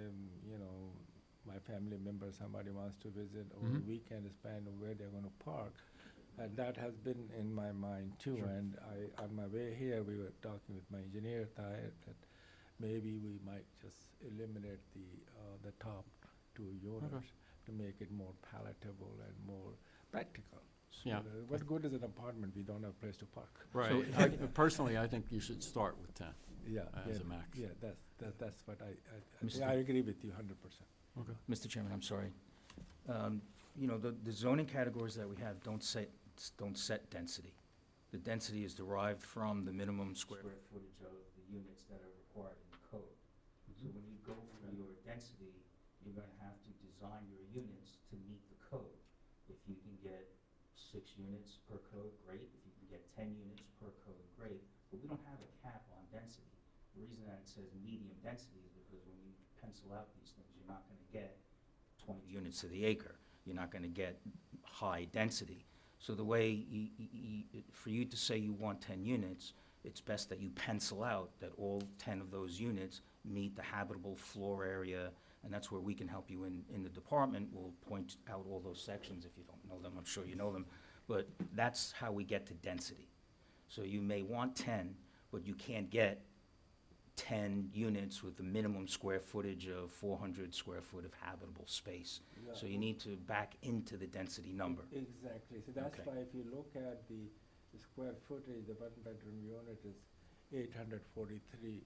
S11: my family member, somebody wants to visit over the
S1: Mhm.
S11: weekend, spend where they're gonna park. And that has been in my mind too,
S1: Sure.
S11: and on my way here, we were talking with my engineer, Ty, that maybe we might just eliminate the top 2 units to make it more palatable and more practical. So
S1: Yeah.
S11: what good is an apartment, we don't have a place to park?
S1: Right, personally, I think you should start with 10
S11: Yeah.
S1: as
S11: yeah,
S1: a max.
S11: Yeah, that's what I
S5: Mr.
S11: agree with you 100%.
S1: Okay.
S5: Mr. Chairman, I'm sorry. The zoning categories that we have don't set density. The density is derived from the minimum square footage of the units that are required in the code. So when you go for your density, you're gonna have to design your units to meet the code. If you can get 6 units per code, great. If you can get 10 units per code, great. But we don't have a cap on density. The reason that it says medium density is because when you pencil out these things, you're not gonna get 20 units to the acre. You're not gonna get high density. So the way, for you to say you want 10 units, it's best that you pencil out that all 10 of those units meet the habitable floor area, and that's where we can help you in the department. We'll point out all those sections if you don't know them, I'm sure you know them, but that's how we get to density. So you may want 10, but you can't get 10 units with the minimum square footage of 400 square foot of habitable space. So you need to back into the density number.
S11: Exactly, so that's
S5: Okay.
S11: why if you look at the square footage, the one-bedroom unit is 843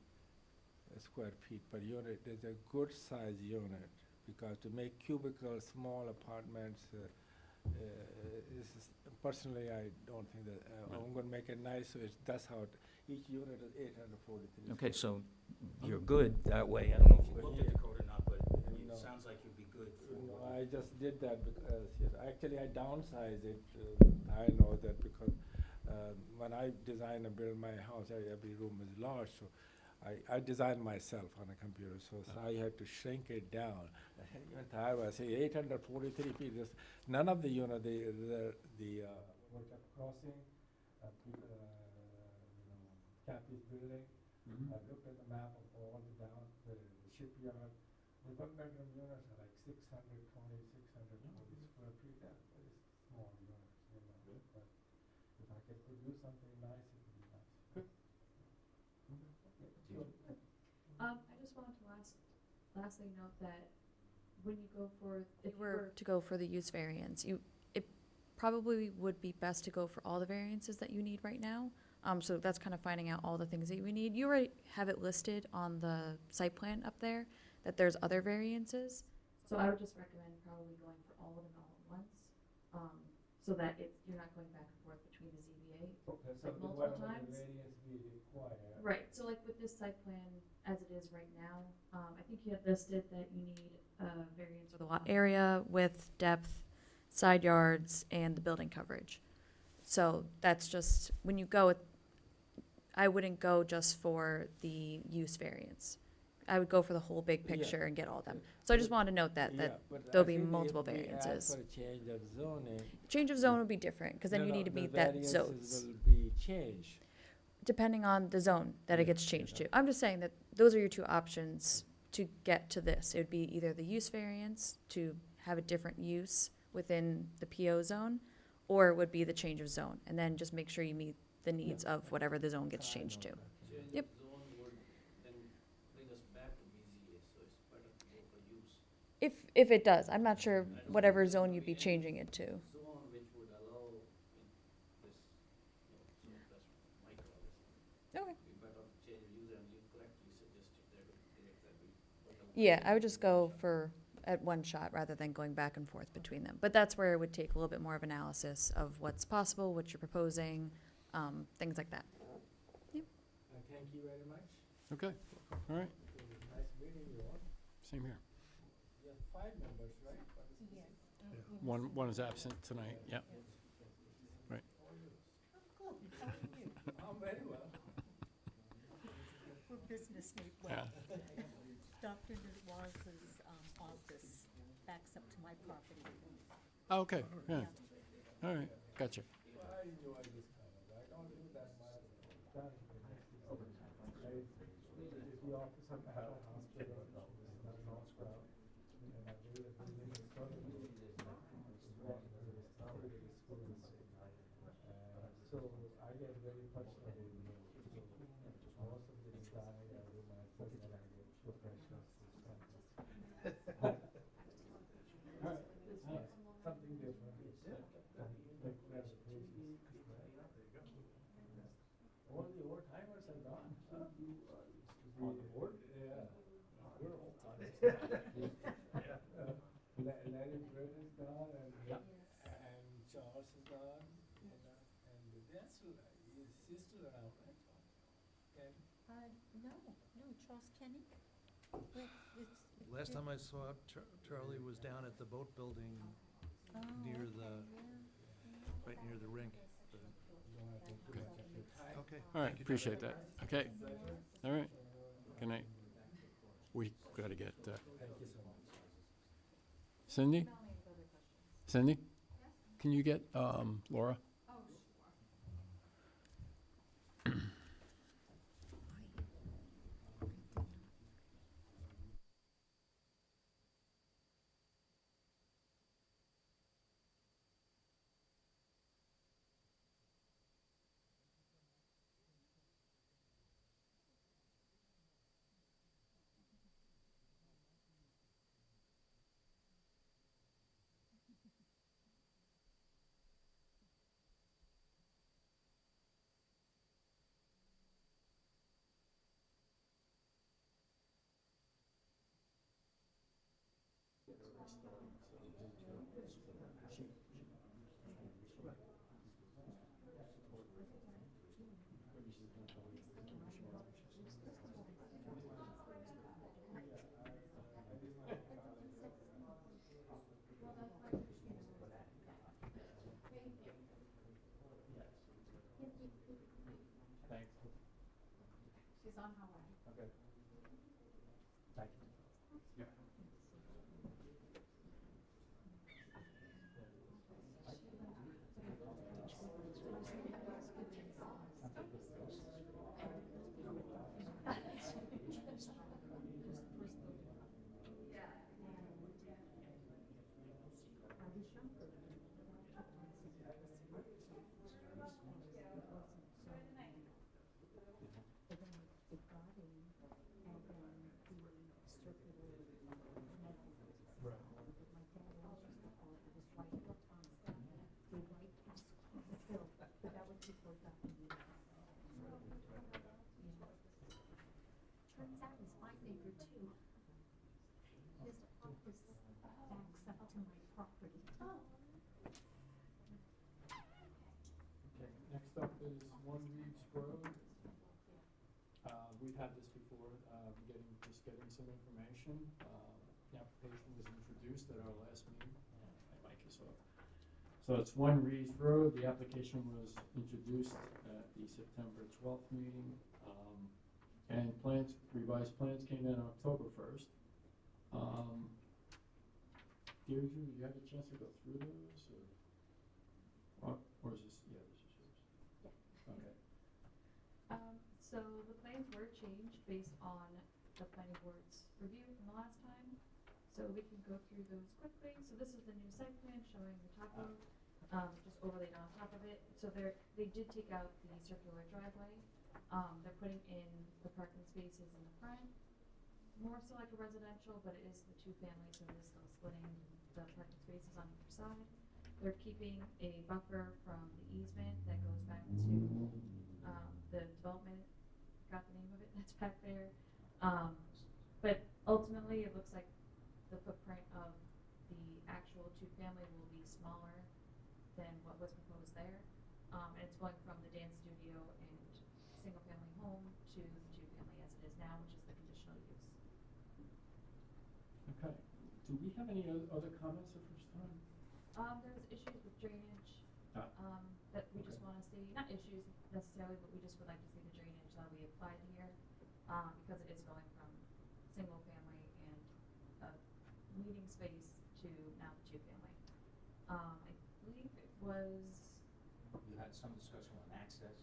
S11: square feet per unit is a good size unit, because to make cubicle small apartments, personally, I don't think that, I'm gonna make it nice, so that's how, each unit is 843.
S5: Okay, so you're good that way. I don't know if you looked at the code or not, but
S11: No.
S5: it sounds like you'd be good for.
S11: No, I just did that because, actually I downsized it. I know that because when I design and build my house, every room is large, so I design myself on a computer, so I had to shrink it down. Even I was say 843 feet. None of the Workup crossing, Campus building. I looked at the map of all the down the shipyard. The one-bedroom units are like 620, 640 square feet. That's very small units, But if I could produce something nice, it would be nice. Good.
S6: I just wanted to lastly note that when you go for,
S7: If you were to go for the use variance, it probably would be best to go for all the variances that you need right now. So that's kind of finding out all the things that you need. You already have it listed on the site plan up there, that there's other variances.
S6: So I would just recommend probably going for all of them all at once, so that you're not going back and forth between the ZBA.
S11: Okay,
S6: so
S11: the
S6: multiple
S11: whatever the
S6: times?
S11: variance we require.
S6: Right, so like with this site plan as it is right now, I think you had listed that you need a variance
S7: For the lot area, width, depth, side yards, and the building coverage. So that's just, when you go, I wouldn't go just for the use variance. I would go for the whole big
S11: Yeah.
S7: picture and get all of them. So I just wanted to note that
S11: but
S7: there'll be
S11: actually,
S7: multiple
S11: if we ask
S7: variances.
S11: for a change of zoning.
S7: Change of zone would be different, because then you need to meet that
S11: variances
S7: zones,
S11: will be changed.
S7: depending on the zone that it
S11: Yeah,
S7: gets changed to. I'm just saying that those are your two options to get to this. It would be either the use variance to have a different use within the PO zone, or it would be the change of zone, and then just make sure you meet the needs of whatever the zone gets
S11: I
S7: changed to.
S11: know that.
S7: Yep. If it does, I'm not sure whatever zone you'd be changing it to. Okay. Yeah, I would just go for at one shot rather than going back and forth between them. But that's where it would take a little bit more of analysis of what's possible, what you're proposing, things like that.
S11: Thank you very much.
S1: Okay, all right,
S11: It was nice meeting you all.
S1: same here.
S11: You have 5 members, right?
S1: One is absent tonight, yeah. Right.
S11: I'm very well.
S4: We're business meet,
S1: Yeah.
S4: Dr. Nawaz's office backs up to my property.
S1: Oh, okay, yeah, all right, gotcha.
S11: I enjoy this kind of, I don't do that much. The office at the hospital, and I really, so I get very personal. Most of the time I do myself and I get professional assistance. Something different. Like clarifications. All the old timers are gone. On the board? Yeah. We're old timers. Larry Bird is gone and Charles is gone, and they're still, he's still around, right?
S4: No, Charles Kenny?
S12: Last time I saw Charlie was down at the boat building near right near the rink. Okay.
S1: All right,
S12: thank you,
S1: appreciate that. Okay, all right, good night. We gotta get, Cindy? Cindy? Can you get, Laura? Thanks.
S10: She's on her way.
S1: Okay. Thank you.
S4: Turns out he's my neighbor too. His office backs up to my property.
S1: Okay, next up is One Reeves Road. We've had this before, getting some information. The application was introduced at our last meeting. My mic is off. So it's One Reeves Road. The application was introduced at the September 12th meeting. And revised plans came in October 1st. Deirdre, did you have a chance to go through those, or is this, yeah, this is yours? Okay.
S7: So the plans were changed based on the planning board's review from the last time. So we can go through those quickly. So this is the new site plan showing the topo, just overlaid on top of it. So they did take out the circular driveway. They're putting in the parking spaces in the front, more so like a residential, but it is the two families, so they're still splitting the parking spaces on either side. They're keeping a buffer from the easement that goes back to the development, got the name of it, that's back there. But ultimately, it looks like the footprint of the actual two-family will be smaller than what was proposed there. And it's going from the dance studio and single-family home to the two-family as it is now, which is the conditional use.
S1: Okay. Do we have any other comments the first time?
S7: There's issues with drainage,
S1: Ah.
S7: that we just wanna see, not issues necessarily, but we just would like to see the drainage that we applied here, because it is going from single-family and a meeting space to now the two-family. I believe it was,
S5: You had some discussion on access.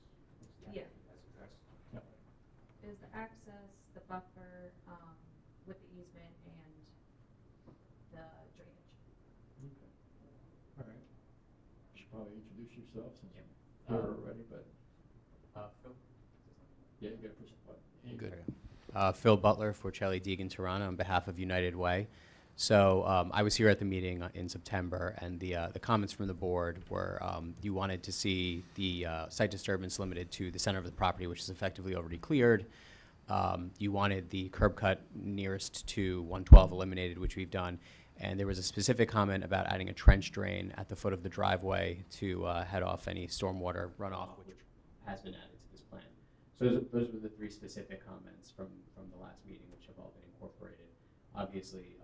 S7: Yeah.
S5: That's addressed.
S1: Yep.
S7: is the access, the buffer, with the easement and the drainage.
S1: Okay. All right. You should probably introduce yourself since
S13: Yep.
S1: you're here already, but,
S13: Phil?
S1: yeah, you gotta push the button.
S13: Good. Phil Butler for Charlie Deegan Tirana on behalf of United Way. So I was here at the meeting in September, and the comments from the board were you wanted to see the site disturbance limited to the center of the property, which is effectively already cleared. You wanted the curb cut nearest to 112 eliminated, which we've done. And there was a specific comment about adding a trench drain at the foot of the driveway to head off any stormwater runoff, which has been added to this plan. So those were the three specific comments from the last meeting, which have all been incorporated. Obviously,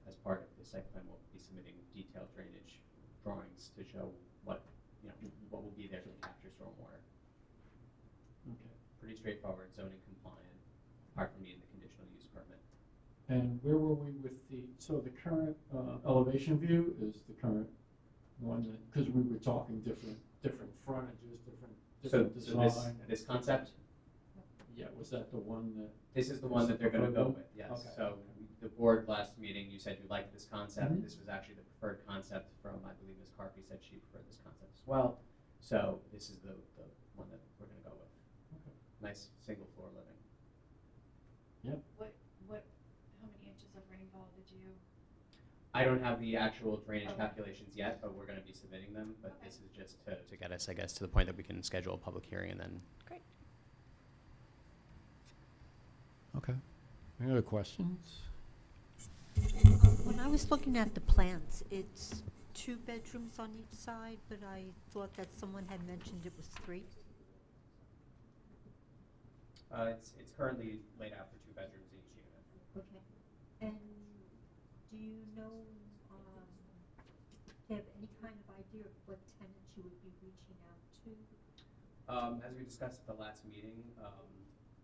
S13: as part of the site plan, we'll be submitting detailed drainage drawings to show what will be there to capture stormwater.
S1: Okay.
S13: Pretty straightforward, zoning compliant, apart from needing the conditional use permit.
S1: And where were we with so the current elevation view is the current one that, because we were talking different frontages, different design.
S13: This concept,
S1: Yeah, was that the one that?
S13: this is the one that they're gonna go with, yes.
S1: Okay.
S13: So the board last meeting, you said you liked this concept.
S1: Mhm.
S13: This was actually the preferred concept from, I believe Ms. Carpy said she preferred this concept as well. So this is the one that we're gonna go with.
S1: Okay.
S13: Nice single floor living.
S2: How many inches of rainfall did you?
S13: I don't have the actual drainage
S2: Okay.
S13: calculations yet, but we're gonna be submitting them. But
S2: Okay.
S13: this is just to get us, I guess, to the point that we can schedule a public hearing and then.
S7: Great.
S1: Okay. Any other questions?
S4: When I I was looking at the plans. It's 2 bedrooms on each side, but I thought that someone had mentioned it was 3.
S13: It's currently laid out for 2 bedrooms each unit.
S4: Okay. And do you know, do you have any kind of idea of what tenants you would be reaching out to?
S13: As we discussed at the last meeting,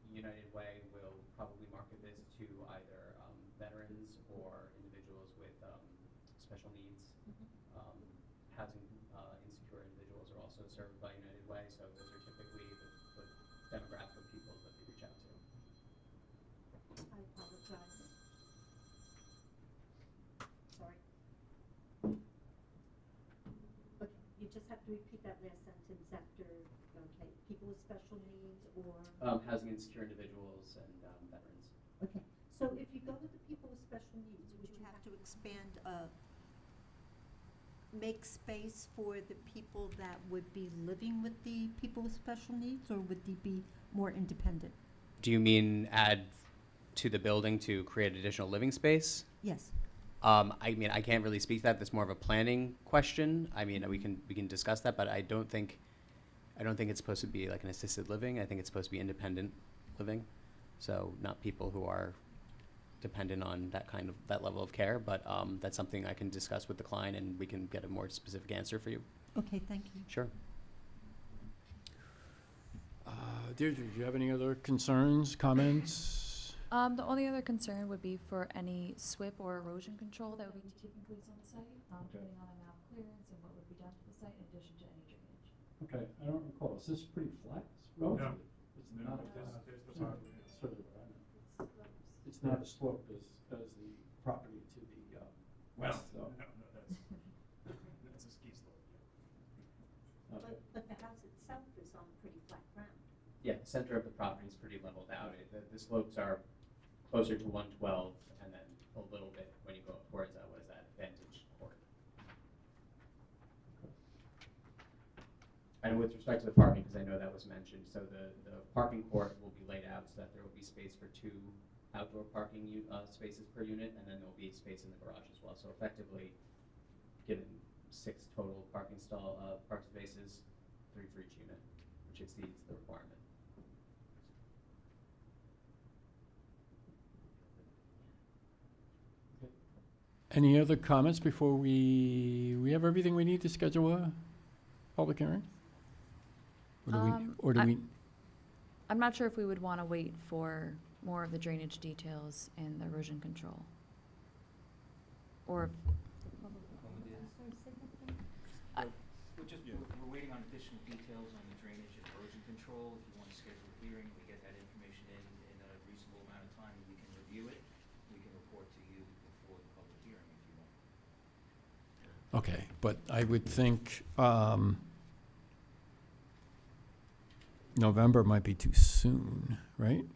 S13: United Way will probably market this to either veterans or individuals with special needs. Housing insecure individuals are also served by United Way, so those are typically the demographic of people that we reach out to.
S4: I apologize. Sorry. Okay, you just have to repeat that last sentence after, okay, people with special needs or?
S13: Housing insecure individuals and veterans.
S4: Okay, so if you go with the people with special needs, would you have to expand, make space for the people that would be living with the people with special needs, or would they be more independent?
S13: Do you mean add to the building to create additional living space?
S4: Yes.
S13: I mean, I can't really speak to that. That's more of a planning question. I mean, we can discuss that, but I don't think it's supposed to be like an assisted living. I think it's supposed to be independent living. So not people who are dependent on that level of care, but that's something I can discuss with the client and we can get a more specific answer for you.
S4: Okay, thank you.
S13: Sure.
S1: Deirdre, do you have any other concerns, comments?
S7: The only other concern would be for any SWIP or erosion control that would be taking place on the site, depending on the map clearance and what would be done to the site in addition to any drainage.
S1: Okay, I don't recall, is this pretty flat?
S8: No.
S1: It's not a flat.
S8: There's the property.
S1: Sort of, it's not a slope as the property to the west, though.
S8: No, that's a ski slope.
S1: Okay.
S4: But the house itself is on pretty flat ground.
S13: Yeah, the center of the property is pretty leveled out. The slopes are closer to 112 and then a little bit when you go up towards what is that, Vantage Court. And with respect to the parking, because I know that was mentioned, so the parking court will be laid out so that there will be space for 2 outdoor parking spaces per unit, and then there will be space in the garage as well. So effectively, given 6 total parking spaces, 3 for each unit, which exceeds the requirement.
S1: Any other comments before we have everything we need to schedule a public hearing? Or do we?
S7: I'm not sure if we would want to wait for more of the drainage details and the erosion control. Or,
S5: We're waiting on additional details on the drainage and erosion control. If you want to schedule a hearing, we get that information in a reasonable amount of time, we can review it. We can report to you before the public hearing if you want.
S1: Okay, but I would think November might be too soon, right?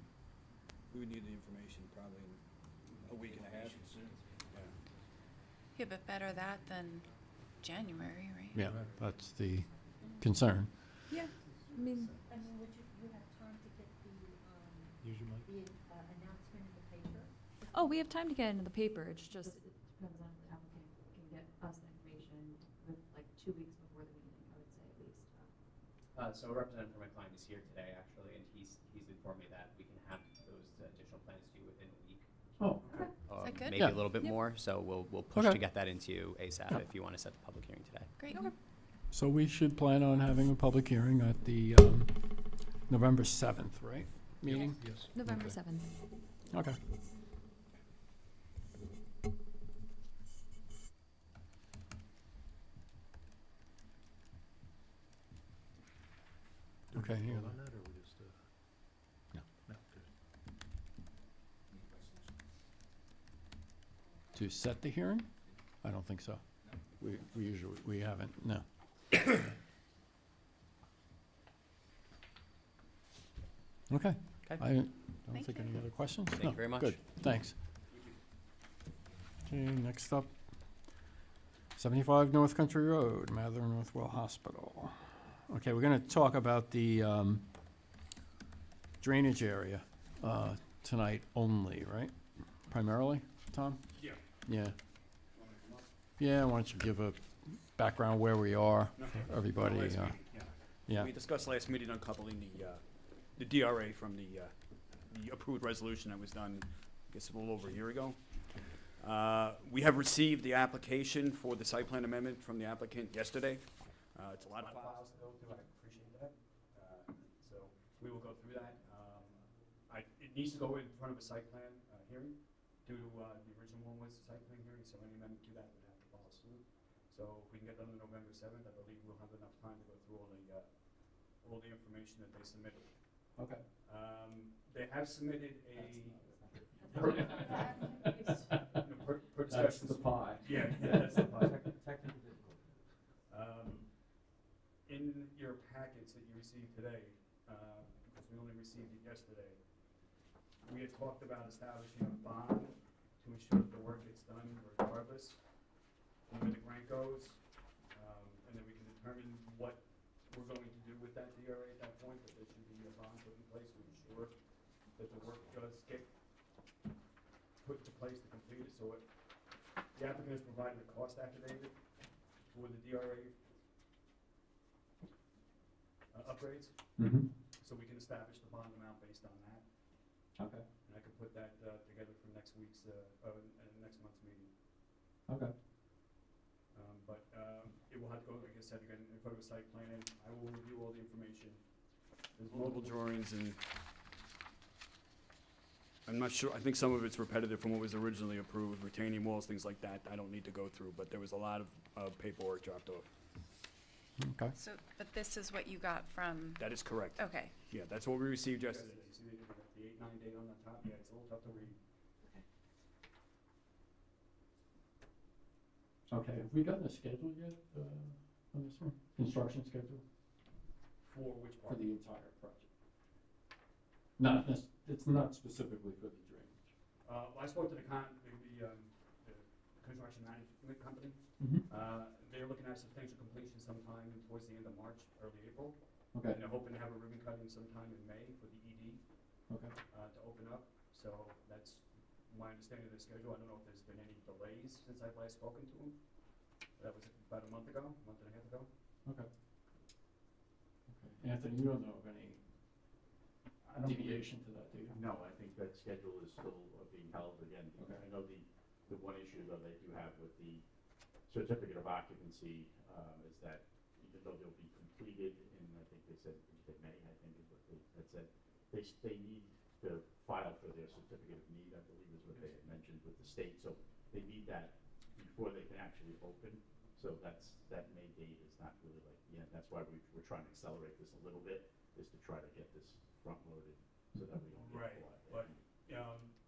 S9: We would need the information probably in a week and a half.
S2: Yeah, but better that than January, right?
S1: Yeah, that's the concern.
S7: yeah, I mean,
S4: would you have time to get the announcement in the paper?
S7: oh, we have time to get into the paper. It's just,
S6: It depends on if the applicant can get us the information with like 2 weeks before the meeting, I would say at least.
S13: So a representative from my client is here today, actually, and he's informed me that we can have those additional plans due within a week.
S1: Oh, okay.
S2: Is that good?
S13: Maybe
S1: Yeah.
S13: a little bit
S7: Yep.
S13: more, so we'll push
S1: Okay.
S13: to get that into you ASAP
S1: Yeah.
S13: if you want to set the public hearing today.
S2: Great.
S1: So we should plan on having a public hearing at the November 7th, right? Meeting?
S3: Yes.
S7: November
S1: Okay.
S7: 7th.
S1: Okay. Okay,
S3: Do we
S1: here.
S3: vote on that, or we just,
S1: No.
S3: No, good.
S1: To set the hearing? I don't think so. We usually, we haven't, no. Okay.
S13: Okay.
S1: I don't
S2: Thank
S1: think
S2: you.
S1: any other questions?
S13: Thank
S1: No,
S13: you very much.
S1: Good, thanks. Okay, next up, 75 North Country Road, Mather Northwell Hospital. Okay, we're gonna talk about the drainage area tonight only, right? Primarily, Tom?
S8: Yeah.
S1: Yeah. Yeah, why don't you give a background where we are,
S9: No,
S1: for everybody?
S9: last meeting,
S1: Yeah,
S9: We discussed last meeting on coupling the DRA from the approved resolution that was done, I guess, a little over a year ago. We have received the application for the site plan amendment from the applicant yesterday. It's a lot of files to go through, I appreciate that. So we will go through that. It needs to go in front of a site plan hearing due to the original one was a site plan hearing, so any amendment to that would have to follow suit. So if we can get done on November 7th, I believe we'll have enough time to go through all the information that they submitted.
S1: okay.
S9: They have submitted a.
S1: Per That's
S9: discussions.
S1: the pie.
S9: Yeah, that's the pie. In your packets that you received today, because we only received it yesterday, we had talked about establishing a bond to ensure that the work gets done regardless of where the grant goes, and then we can determine what we're going to do with that DRA at that point, but there should be a bond put in place to ensure that the work does get put into place to complete it. So the applicant has provided a cost affidavit for the DRA upgrades,
S1: Mm-hmm.
S9: so we can establish the bond amount based on that.
S1: Okay,
S9: And I can put that together for next week's, next month's meeting.
S1: okay.
S9: But it will have to go, like I said, again, in front of a site plan. I will review all the information. There's multiple drawings and I'm not sure, I think some of it's repetitive from what was originally approved, retaining walls, things like that. I don't need to go through, but there was a lot of paperwork dropped off.
S1: Okay.
S2: So, but this is what you got from,
S9: That is correct.
S2: okay.
S9: Yeah, that's what we received yesterday. You see the 8/9 date on the top? Yeah, it's a little tough to read.
S1: Okay, have we gotten a schedule yet, on this one? Construction schedule
S9: For which
S1: for
S9: part?
S1: the entire project? Not, it's not specifically for the drainage.
S9: I spoke to the construction management company.
S1: Mm-hmm.
S9: They're looking at substantial completion sometime towards the end of March, early April.
S1: Okay,
S9: And they're hoping to have a ribbon cutting sometime in May for the ED
S1: okay.
S9: to open up. So that's my understanding of the schedule. I don't know if there's been any delays since I've last spoken to them. That was about a month and a half ago.
S1: Okay. Okay. Anthony, you don't know of any deviation to that, do you?
S14: No, I think that schedule is still being held again.
S1: Okay.
S14: I know the one issue though that you have with the certificate of occupancy is that even though they'll be completed in, I think they said May, I think is what they had said, they need to file for their certificate of need, I believe is what they had mentioned with the state. So they need that before they can actually open. So that May date is not really like the end. That's why we're trying to accelerate this a little bit, is to try to get this front loaded so that we don't get
S9: Right,
S14: caught.
S9: but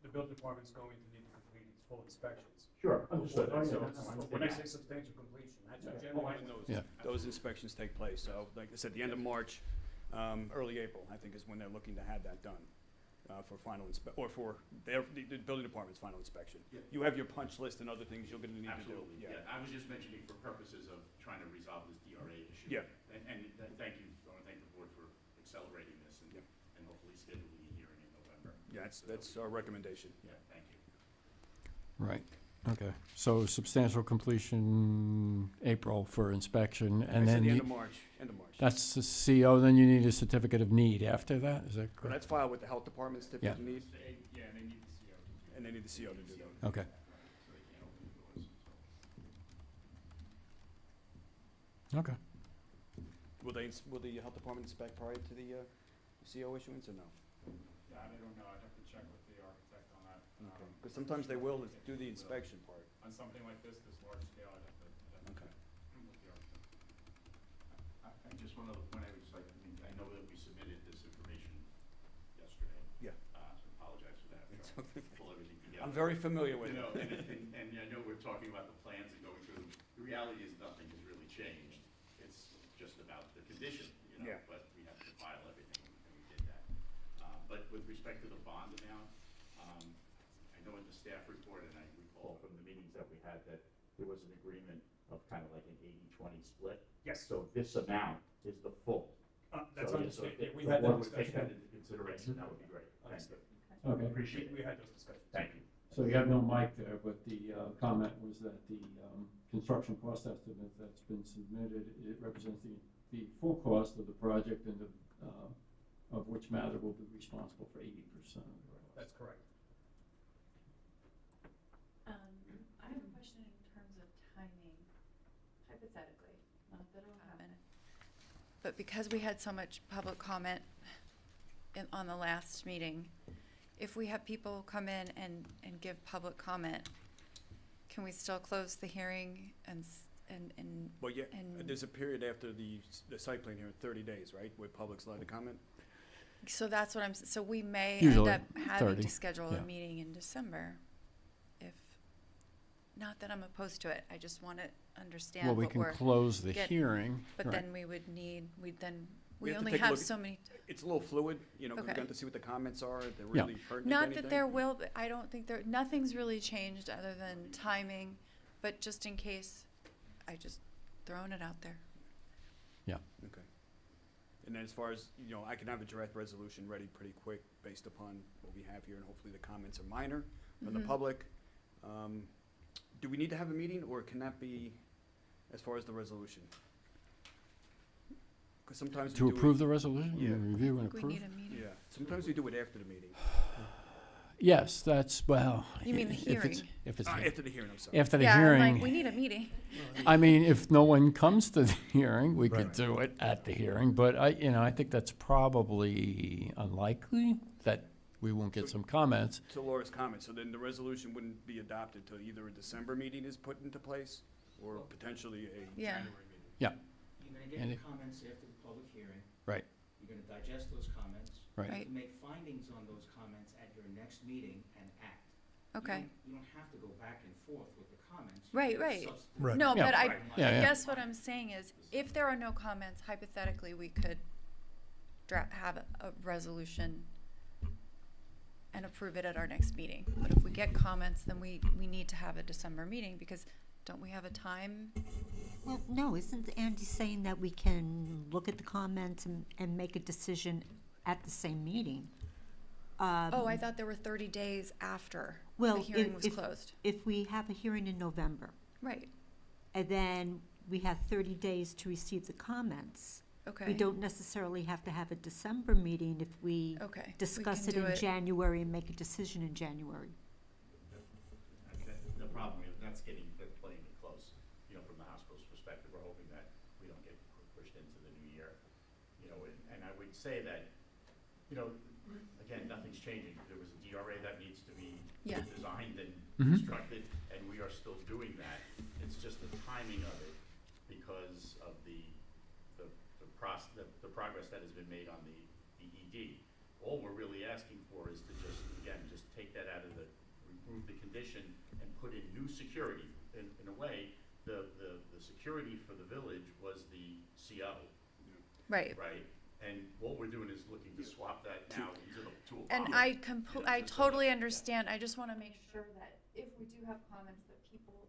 S9: the building department's going to need to complete its full inspections.
S14: Sure, understood.
S9: Before that,
S14: So
S9: so
S14: that's fine.
S9: when I say substantial completion, that's generally when
S1: Yeah.
S9: those inspections take place. So like I said, the end of March, early April, I think is when they're looking to have that done for final or for the building department's final inspection.
S14: Yeah.
S9: You have your punch list and other things you're gonna need to do.
S14: Absolutely, yeah. I was just mentioning for purposes of trying to resolve this DRA issue.
S9: Yeah.
S14: And thank you, I want to thank the board for accelerating this
S9: Yep.
S14: and hopefully scheduling a hearing in November.
S9: Yeah, that's our recommendation.
S14: Yeah, thank you.
S1: Right, okay. So substantial completion April for inspection, and
S9: I said
S1: then
S9: the end
S1: you-
S9: of March,
S1: that's the CO, then you need a certificate of need after that, is that
S9: But
S1: correct?
S9: that's filed with the health department, certificate of
S1: Yeah.
S9: need,
S14: Yeah, and they need the CO.
S9: and they need the CO to do that.
S1: Okay,
S14: So they can't open the doors.
S1: okay.
S9: Will the health department inspect prior to the CO issuance or no?
S15: Yeah, I don't know, I'd have to check with the architect on that.
S9: Because sometimes they will do the inspection part.
S15: On something like this large scale, I'd have to
S9: Okay.
S15: check with the architect.
S14: I just want to point out, it's like, I know that we submitted this information yesterday.
S9: Yeah.
S14: So apologize for that. I'm trying to pull everything together.
S9: I'm very familiar with
S14: You
S9: it.
S14: know, and I know we're talking about the plans and going through them. The reality is nothing has really changed. It's just about the condition, you know,
S9: Yeah.
S14: but we have to file everything, and we did that. But with respect to the bond amount, I know in the staff report, and I recall from the meetings that we had, that there was an agreement of kind of like an 80-20 split.
S9: Yes.
S14: So this amount is the full.
S9: That's
S14: So, yeah,
S9: understood.
S14: so
S9: Yeah,
S14: if
S9: we
S14: the
S9: had that
S14: board would take
S9: discussion.
S14: that into consideration, that would be great. Thank you.
S1: Okay.
S14: Appreciate it.
S9: We had those discussions.
S14: Thank you.
S1: So you have no mic there, but the comment was that the construction cost estimate that's been submitted, it represents the full cost of the project and of which Mather will be responsible for 80% of the cost.
S8: That's correct.
S6: I have a question in terms of timing, hypothetically, not that it'll happen.
S2: But because we had so much public comment on the last meeting, if we have people come in and give public comment, can we still close the hearing and
S9: Well, yeah,
S2: And-
S9: there's a period after the site plan hearing, 30 days, right, where public's allowed to comment?
S2: so that's what so we may
S1: Usually
S2: end up having
S1: 30,
S2: to schedule
S1: yeah.
S2: a meeting in December. If, not that I'm opposed to it, I just want to understand
S1: Well, we
S2: what
S1: can
S2: we're
S1: close the
S2: getting.
S1: hearing.
S2: But
S1: right.
S2: then we
S9: We have to
S2: only
S9: take a
S2: have
S9: look at-
S2: so many.
S9: It's a little fluid, you know, we're
S2: Okay.
S9: going to see what the comments are, if they're
S1: Yeah.
S9: really pertinent to
S2: Not
S9: anything.
S2: that there will, I don't think nothing's really changed other than timing, but just in case, I just throwing it out there.
S9: Okay. And then as far as, you know, I can have a draft resolution ready pretty quick based upon what we have here, and hopefully the comments are minor from the
S2: Mhm.
S9: public. Do we need to have a meeting, or can that be as far as the resolution? Because sometimes we
S1: To
S9: do
S1: approve
S9: it,
S1: the resolution,
S9: Yeah.
S1: review and
S2: We
S1: approve?
S2: need a meeting.
S9: yeah, sometimes we do it after the meeting.
S1: Yes, that's, well.
S2: You mean the
S1: if it's-
S2: hearing?
S1: If it's,
S9: After the hearing, I'm sorry.
S1: after the
S2: Yeah, I'm
S1: hearing.
S2: like, we need a meeting.
S1: I mean, if no one comes to the hearing, we could
S3: Right.
S1: do it at the hearing, but I think that's probably unlikely that we won't get some comments.
S9: To Laura's comment, so then the resolution wouldn't be adopted till either a December meeting is put into place, or potentially a
S2: Yeah.
S9: January meeting?
S5: You're gonna
S1: And
S5: get the
S1: it-
S5: comments after the public hearing.
S1: Right.
S5: You're gonna digest those comments.
S1: Right.
S2: Right.
S5: You make findings on those comments at your next meeting and act.
S2: Okay.
S5: You don't have to go back and forth with the comments.
S2: Right, right.
S3: Right.
S2: No,
S1: Yeah.
S2: but I
S5: Right.
S1: Yeah.
S2: guess what I'm saying is, if there are no comments, hypothetically, we could have a resolution and approve it at our next meeting. But if we get comments, then we need to have a December meeting, because don't we have a time?
S4: Well, no, isn't Andy saying that we can look at the comments and make a decision at the same meeting?
S2: Oh, I thought there were 30 days after
S4: Well,
S2: the hearing
S4: if-
S2: was
S4: if-
S2: closed.
S4: If we have a hearing in November,
S2: Right,
S4: and then we have 30 days to receive the comments,
S2: okay.
S4: we don't necessarily have to have a December meeting if we
S2: Okay. we
S4: discuss
S2: can
S4: it
S2: do
S4: in January and make a decision in January.
S14: The problem is, that's playing it close, you know, from the hospital's perspective, we're hoping that we don't get pushed into the new year. You know, and I would say that, you know, again, nothing's changing. There was a DRA that needs to be
S2: Yeah.
S14: designed and
S1: Mhm.
S14: constructed, and we are still doing that. It's just the timing of it because of the progress that has been made on the ED. All we're really asking for is to just take that out of remove the condition and put in new security. In a way, the security for the village was the CO,
S2: Right.
S14: right? And what we're doing is looking to swap that now to a
S2: And
S14: common.
S2: I totally understand. I just want to make sure that
S6: If we do have comments that people,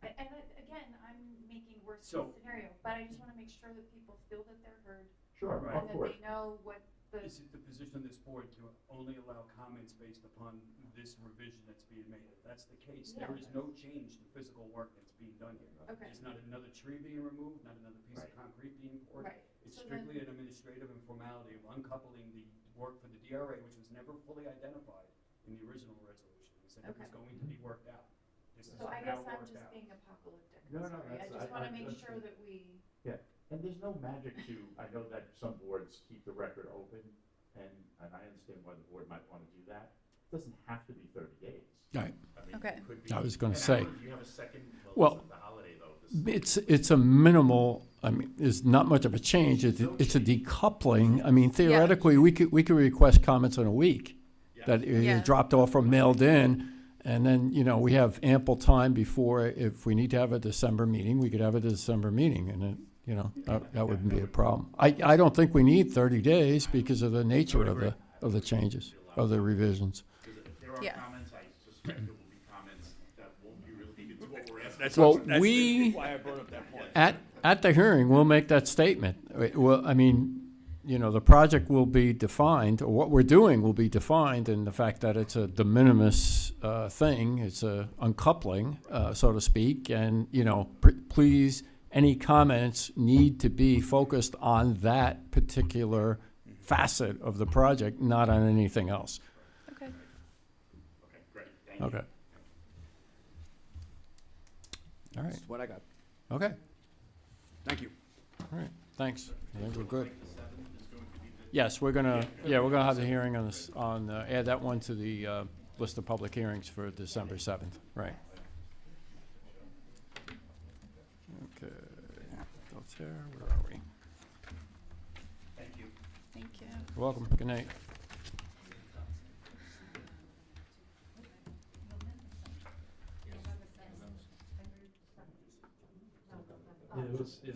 S6: again, I'm making worst
S8: So-
S6: case scenario, but I just want to make sure that people feel that they're heard
S14: Sure,
S8: Right.
S6: and that they know what the,
S8: Is it the position of this board to only allow comments based upon this revision that's being made? If that's the case, there
S6: Yeah.
S8: is no change to physical work that's being done here.
S6: Okay.
S8: There's not another tree being removed, not another piece of
S14: Right.
S8: concrete being poured.
S6: right.
S8: It's
S6: So then-
S8: strictly an administrative and formality of uncoupling the work for the DRA, which was never fully identified in the original resolution. We said it was
S6: Okay.
S8: going to be worked out. This is
S6: So I
S8: how
S6: guess
S8: it
S6: I'm
S8: worked
S6: just
S8: out.
S6: being apocalyptic.
S14: No, no,
S6: Sorry. I
S14: that's-
S6: just want to make
S14: that's-
S6: sure that we,
S14: And there's no magic to, I know that some boards keep the record open, and I understand why the board might want to do that. It doesn't have to be 30 days.
S1: Right.
S14: I mean,
S2: Okay.
S14: it could be.
S1: I was gonna
S14: and
S1: say.
S14: don't know if you have a second,
S1: Well,
S14: it's the holiday though. this-
S1: It's a minimal, I mean, it's not much of a change. It's a decoupling. I mean, theoretically, we could request comments in a week that
S2: Yeah.
S1: dropped off or mailed in. And then, we have ample time before, if we need to have a December meeting, we could have a December meeting, and then, that wouldn't be a problem. I don't think we need 30 days because of the nature of the changes, of the revisions.
S14: Because if there are
S2: Yeah.
S14: comments, I suspect there will be comments that won't be related to what we're asking.
S9: That's
S1: Well,
S9: that's
S1: we-
S9: why I brought up that point.
S1: At the hearing, we'll make that statement. Well, I mean, you know, the project will be defined, or what we're doing will be defined in the fact that it's a de minimis thing, it's a uncoupling, so to speak, and, you know, please, any comments need to be focused on that particular facet of the project, not on anything else.
S2: Okay.
S8: Okay, great, thank you.
S1: Okay. All right,
S9: That's what I got.
S1: okay,
S9: Thank you.
S1: all right, thanks. I think we're good. Yes, we're gonna have the hearing on this, add that one to the list of public hearings for December 7th, right. Okay, Belterra, where are we?
S8: Thank you.
S2: Thank you.
S1: You're welcome, good night.
S12: Yeah, it was, yeah.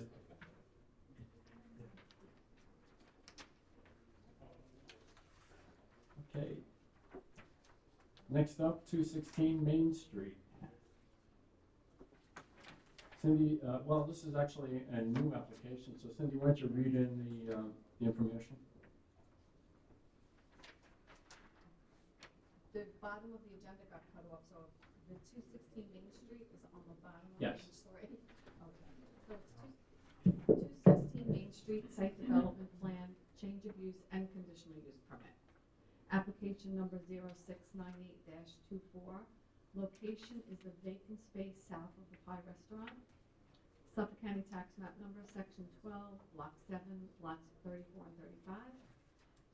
S1: Okay. Next up, 216 Main Street. Cindy, well, this is actually a new application, so Cindy, why don't you read in the information?
S10: The bottom of the agenda got cut off, so the 216 Main Street is on the bottom of
S1: Yes.
S10: page 3. Okay. So it's 216 Main Street, Site Development Plan, Change of Use and Conditional Use Permit. Application number 0698-24. Location is the vacant space south of the Pie Restaurant. Suffolk County Tax Map Number, Section 12, Block 7, Lots 34 and 35.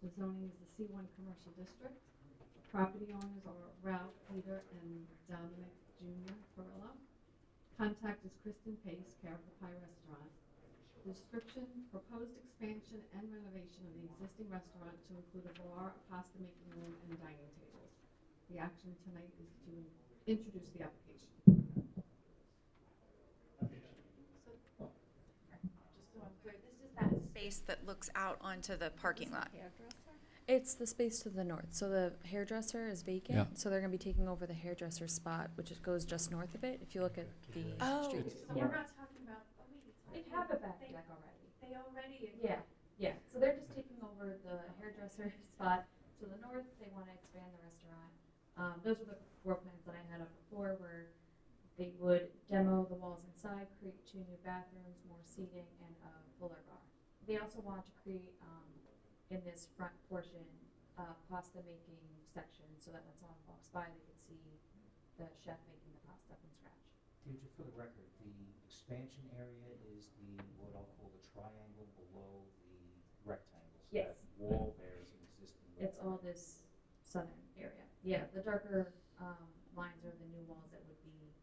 S10: The zoning is the C1 Commercial District. Property owners are Ralph, Peter, and Dominic Jr. Perillo. Contact is Kristen Pace, care of the Pie Restaurant. Description, proposed expansion and renovation of the existing restaurant to include a bar, a pasta making room, and dining tables. The action tonight is to introduce the application.
S2: Just so I'm clear, this is that space that looks out onto the parking lot.
S7: It's the space to the north. So the hairdresser is vacant.
S1: Yeah.
S7: So they're going to be taking over the hairdresser spot, which goes just north of it. If you look at the
S2: Oh,
S7: street.
S2: so we're not talking about, oh wait, it's.
S6: They have a back deck already.
S2: They already.
S6: Yeah, yeah, so they're just taking over the hairdresser spot to the north, they wanna expand the restaurant. Those are the floor plans that I had up before, where they would demo the walls inside, create 2 new bathrooms, more seating, and a fuller bar. They also want to create, in this front portion, pasta making section, so that when someone walks by, they can see the chef making the pasta from scratch.
S16: Deirdre, for the record, the expansion area is what I'll call the triangle below the rectangle. So
S6: Yes.
S16: that wall there is an existing.
S6: It's all this southern area. Yeah, the darker lines are the new walls that would be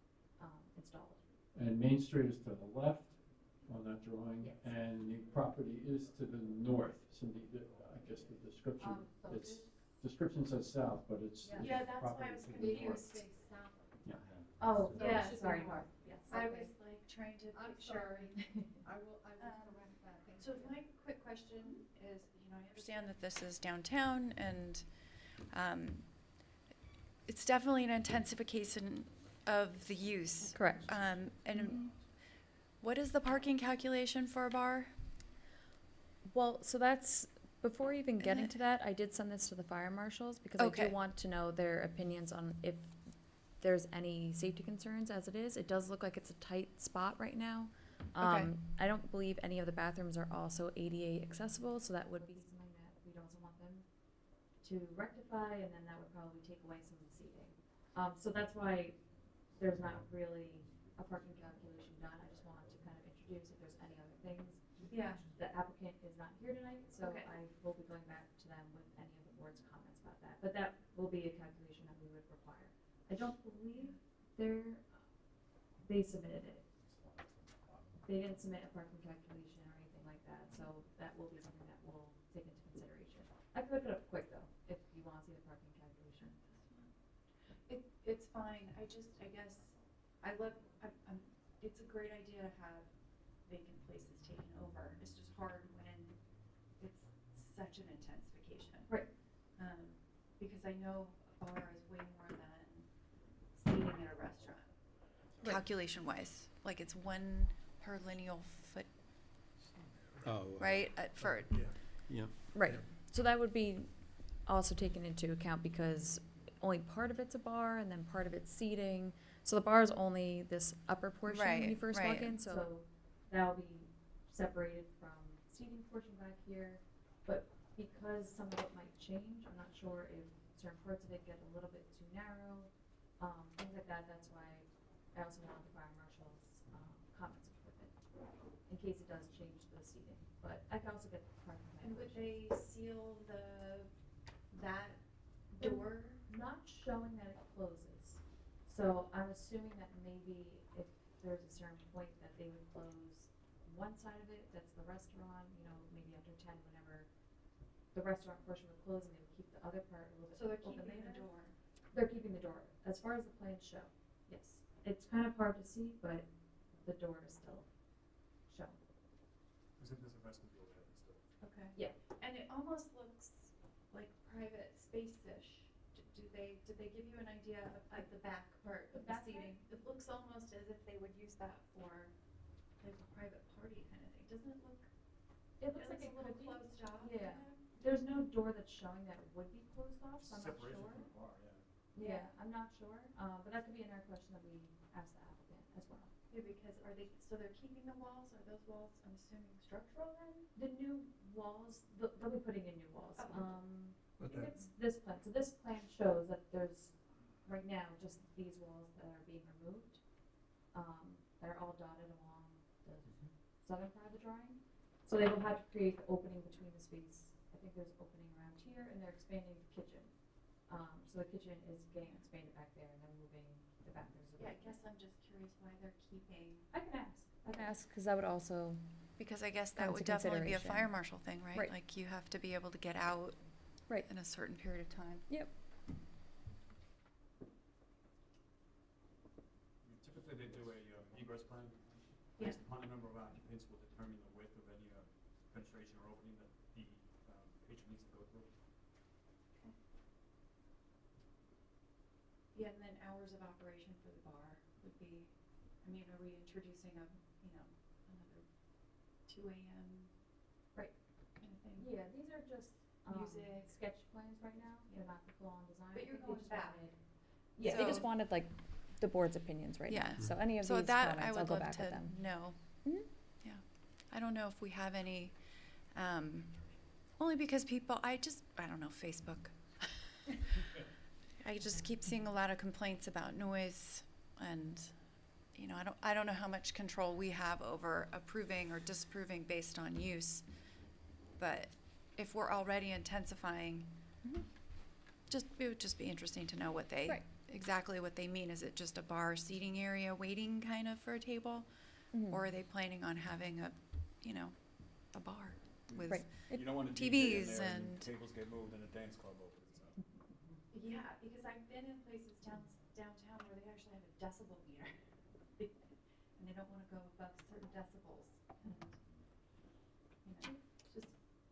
S6: installed.
S1: And Main Street is to the left on that drawing,
S6: Yes.
S1: and the property is to the north. Cindy, I guess the description,
S10: So
S1: it's, description says south, but it's.
S10: Yeah.
S1: it's
S2: Yeah, that's why I
S1: property
S2: was
S1: to the
S10: Vacant
S1: north.
S10: space south of
S1: Yeah.
S6: Oh,
S10: So
S6: yeah,
S10: it should be
S6: sorry,
S10: north.
S6: north, yes.
S2: I
S10: Okay.
S2: was like trying to
S10: I'm
S2: picture.
S10: sorry. I will
S2: Um,
S10: correct that. Thank
S2: So
S10: you.
S2: my quick question is, you know, I understand that this is downtown and it's definitely an intensification of the use.
S7: Correct.
S2: And what is the parking calculation for a bar?
S7: Well, so that's, before even getting to that, I did send this to the fire marshals because I
S2: Okay.
S7: do want to know their opinions on if there's any safety concerns as it is. It does look like it's a tight spot right now.
S2: Okay.
S7: I don't believe any of the bathrooms are also ADA accessible, so that would be
S6: Something that we'd also want them to rectify, and then that would probably take away some of the seating. So that's why there's not really a parking calculation done. I just wanted to kind of introduce if there's any other things.
S2: Yeah.
S6: The applicant is not here tonight, so
S2: Okay.
S6: I will be going back to them with any of the board's comments about that. But that will be a calculation that we would require. I don't believe they submitted it. They didn't submit a parking calculation or anything like that, so that will be something that we'll take into consideration. I could look it up quick though, if you want to see the parking calculation.
S2: It's fine, I guess, it's a great idea to have vacant places taken over. It's just hard when it's such an intensification.
S6: Right.
S2: Because I know a bar is way more than seating in a restaurant.
S7: Right.
S2: Calculation wise, like it's 1 per lineal foot,
S1: Oh.
S2: right? For,
S1: Yeah.
S7: Right, so that would be also taken into account because only part of it's a bar and then part of it's seating. So the bar is only this upper portion when you
S2: Right,
S7: first walk
S2: right.
S7: in, so.
S6: that'll be separated from seating portion back here, but because some of it might change, I'm not sure if certain parts of it get a little bit too narrow, things like that, that's why I also wanted the fire marshal's, comments with it, in case it does change the seating, but I can also get part of that.
S2: And would they seal that
S6: They're
S2: door?
S6: Not showing that it closes, so I'm assuming that maybe if there's a certain point that they would close one side of it, that's the restaurant, you know, maybe after 10, whenever the restaurant portion would close, and they would keep the other part a little bit
S2: So they're
S6: open
S2: keeping the
S6: later.
S2: door.
S6: They're keeping the door, as far as the plans show, yes. It's kind of hard to see, but the door is still shown.
S8: There's a vestibule there still.
S2: Okay.
S6: Yeah.
S2: And it almost looks like private space-ish. Did they give you an idea of the back part of the
S6: back part?
S2: seating? It looks almost as if they would use that for like a private party kind of thing. Doesn't it look?
S6: It looks like
S2: a
S6: it
S2: little
S6: could be.
S2: closed off.
S6: Yeah.
S2: kind of?
S6: There's no door that's showing that it would be closed off, so I'm not
S8: Separation
S6: sure.
S8: from the bar, yeah.
S6: Yeah, I'm not sure, but that could be another question that we ask the applicant as well.
S2: Yeah, because so they're keeping the walls? Are those walls, I'm assuming, structural then?
S6: The new walls, they'll be putting in new walls.
S2: Oh.
S6: I think it's this plan. So this plan shows that there's, right now, just these walls that are being removed. That are all dotted along the southern part of the drawing. So they will have to create the opening between the space. I think there's opening around here, and they're expanding the kitchen. So the kitchen is getting expanded back there, and they're moving the bathrooms.
S2: Yeah, I guess I'm just curious why they're keeping.
S6: I can ask.
S7: I can ask, because that would also,
S2: Because I guess
S7: Come
S2: that
S7: to
S2: would definitely be a
S7: consideration.
S2: fire marshal thing, right?
S7: Right.
S2: Like you have to be able to get out
S7: right,
S2: in a certain period of time.
S7: yep.
S8: Typically, they do a egress plan.
S2: Yeah.
S8: Based upon the number of occupants will determine the width of any fenestration or opening that the patron needs to go through.
S2: Yeah, and then hours of operation for the bar would be, I mean, are we introducing another 2 AM?
S6: Right.
S2: Kind of thing?
S6: Yeah, these are just
S2: Music.
S6: sketch plans right now. They're not the full-on design.
S2: But
S6: I
S2: you're
S6: think they
S2: going
S6: just
S2: back.
S6: wanted-
S7: Yeah, they just
S2: So-
S7: wanted like the board's opinions right now.
S2: Yeah.
S7: So any of
S2: So
S7: these
S2: that I
S7: comments, I'll
S2: would
S7: go
S2: love
S7: back with
S2: to
S7: them.
S2: know.
S7: Mhm.
S2: Yeah. I don't know if we have any, only because I don't know, Facebook. I just keep seeing a lot of complaints about noise and, I don't know how much control we have over approving or disapproving based on use. But if we're already intensifying,
S7: Mhm.
S2: it would just be interesting to know
S7: Right.
S2: exactly what they mean. Is it just a bar seating area waiting kind of for a table?
S7: Mhm.
S2: Or are they planning on having a bar with?
S7: Right.
S8: You don't want to
S2: TVs
S8: there
S2: and-
S8: tables get moved and a dance club opens, so.
S2: Yeah, because I've been in places downtown where they actually have a decibel meter. And they don't wanna go above certain decibels and, just be interesting.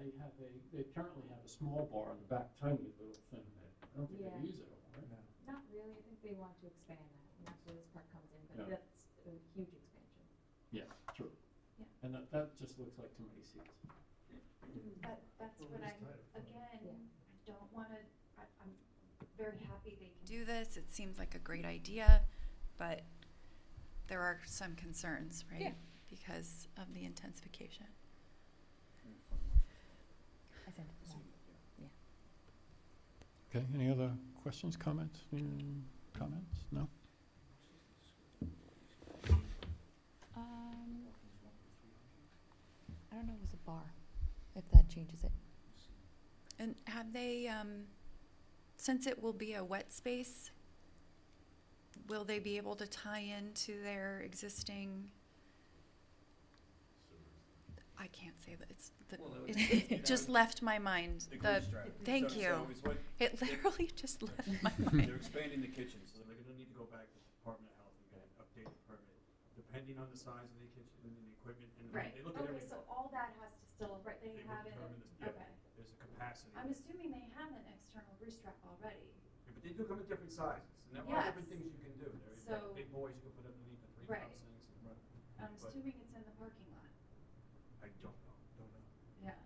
S1: Yeah, they currently have a small bar in the back, tiny little thing that, I don't think
S6: Yeah.
S1: they use it all, right?
S6: Not really. I think they want to expand that, and that's where this part comes in,
S1: Yeah.
S6: but that's a huge expansion.
S1: Yeah, true.
S2: Yeah.
S1: And that just looks like too many seats.
S2: That's
S12: Well,
S2: what
S12: it is
S2: I'm,
S12: tight up front.
S2: again, I don't wanna, I'm very happy they can do this, it seems like a great idea, but there are some concerns, right?
S7: Yeah.
S2: Because of the intensification.
S7: I sent it to them.
S1: Okay, any other questions, comments? Comments? No?
S7: I don't know, it was a bar, if that changes it.
S2: And have they, since it will be a wet space, will they be able to tie into their existing? I can't say that, it just left my mind, thank you. It literally just left my mind.
S8: They're expanding the kitchen, so they're gonna need to go back to the Department of Health and get an updated permit, depending on the size of the kitchen and the equipment, and
S2: Right,
S8: they look at
S2: okay,
S8: everything.
S2: so all that has to still, right, they
S8: They will
S2: have it,
S8: determine this- yeah,
S2: okay.
S8: There's a capacity.
S2: I'm assuming they have an external roof strap already.
S8: Yeah, but they do come in different sizes, and there are different
S2: Yes.
S8: things you can do. There
S2: So,
S8: Big boys you can put underneath the three
S2: Right.
S8: top sinks.
S2: I'm
S8: But-
S2: assuming it's in the parking lot.
S8: I don't know.
S2: Yeah.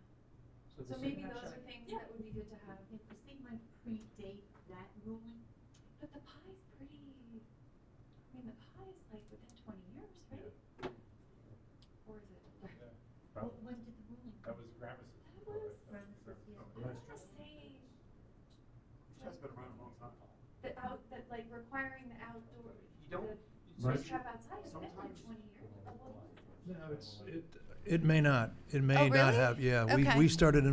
S4: So
S2: So
S4: this
S2: maybe
S4: is-
S2: those are things that would be good to have.
S4: Because they might predate that ruling.
S2: But the pie's pretty, I mean, the pie's like within 20 years, right? Or is it?
S4: When did the ruling
S15: That
S4: come?
S15: was Gravis.
S2: That was,
S4: Yeah.
S2: I want to say,
S8: That's been around a long time.
S2: that like requiring the outdoor,
S8: You don't.
S2: the
S12: Right.
S2: space trap outside has been like
S8: Sometimes-
S2: 20 years. Oh, what was it?
S12: No, it may not, it may
S2: Oh,
S12: not
S2: really?
S12: have, yeah.
S2: Okay.
S12: We started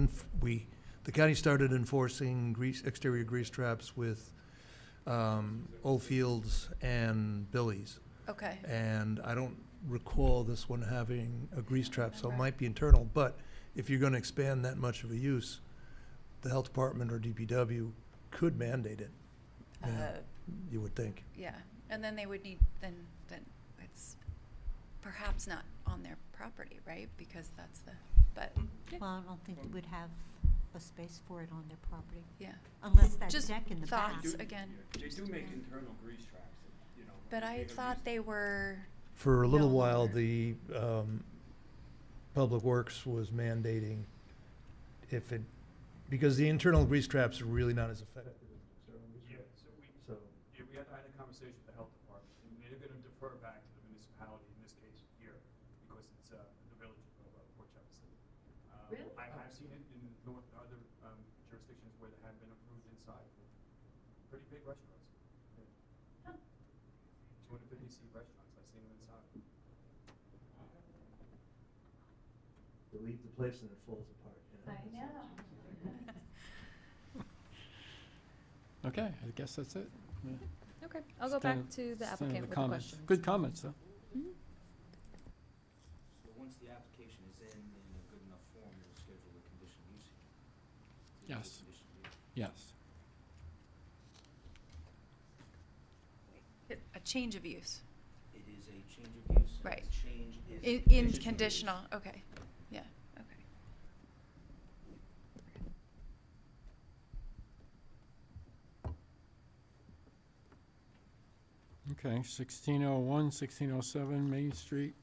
S12: the county started enforcing exterior grease traps with, Old Fields and Billy's.
S2: Okay.
S12: And I don't recall this one having a grease trap, so it might be internal. But if you're gonna expand that much of a use, the health department or DPW could mandate it, you would think.
S2: Yeah, and then they would need, then it's perhaps not on their property, right? Because that's the, but,
S4: Well, I don't think they would have a space for it on their property,
S2: yeah.
S4: unless that
S2: Just
S4: deck in the back.
S2: thoughts, again.
S8: They do make
S2: Yeah.
S8: internal grease traps, you know.
S2: But I
S8: bigger
S2: thought
S8: grease-
S2: they were,
S12: For a little
S2: No
S12: while,
S2: longer.
S12: the Public Works was mandating if it, because the internal grease traps are really not as effective as the external grease
S8: Yeah,
S12: traps.
S8: so
S12: So,
S8: I had a conversation with the health department, and they're gonna defer back to the municipality, in this case here, because it's, the village of Port Jefferson.
S2: Really?
S8: I have seen it in other jurisdictions where they have been approved inside, pretty big restaurants.
S2: Huh.
S8: 250-seat restaurants, I've seen them inside.
S12: you leave the place and it falls apart, you know?
S2: I know.
S1: Okay, I guess that's it. Yeah.
S7: Okay, I'll go back
S1: Stand-
S7: to the
S1: stand
S7: applicant with the
S1: comments.
S7: questions.
S1: Good comments, though.
S7: Mhm.
S5: So once the application is in a good enough form, you'll schedule a conditional use hearing? Is it a
S1: Yes.
S5: conditional use?
S1: Yes.
S2: A change of use,
S5: It is a change of use? and
S2: Right.
S5: the change is
S2: in
S5: conditional use.
S2: conditional, okay, yeah, okay.
S1: Okay, 1601, 1607 Main Street.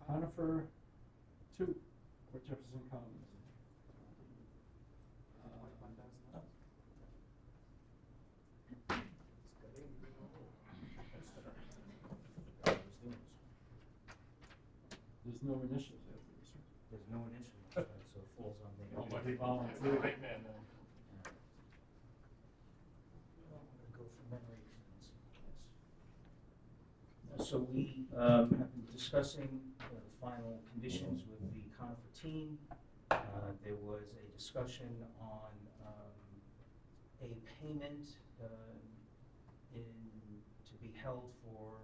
S1: Conifer 2, Port Jefferson Commons. There's no initials after this, right?
S16: There's no initial, right, so it falls on the.
S1: Nobody volunteered.
S16: I'm gonna go from memory. So we have been discussing the final conditions with the Conifer team. There was a discussion on a payment to be held for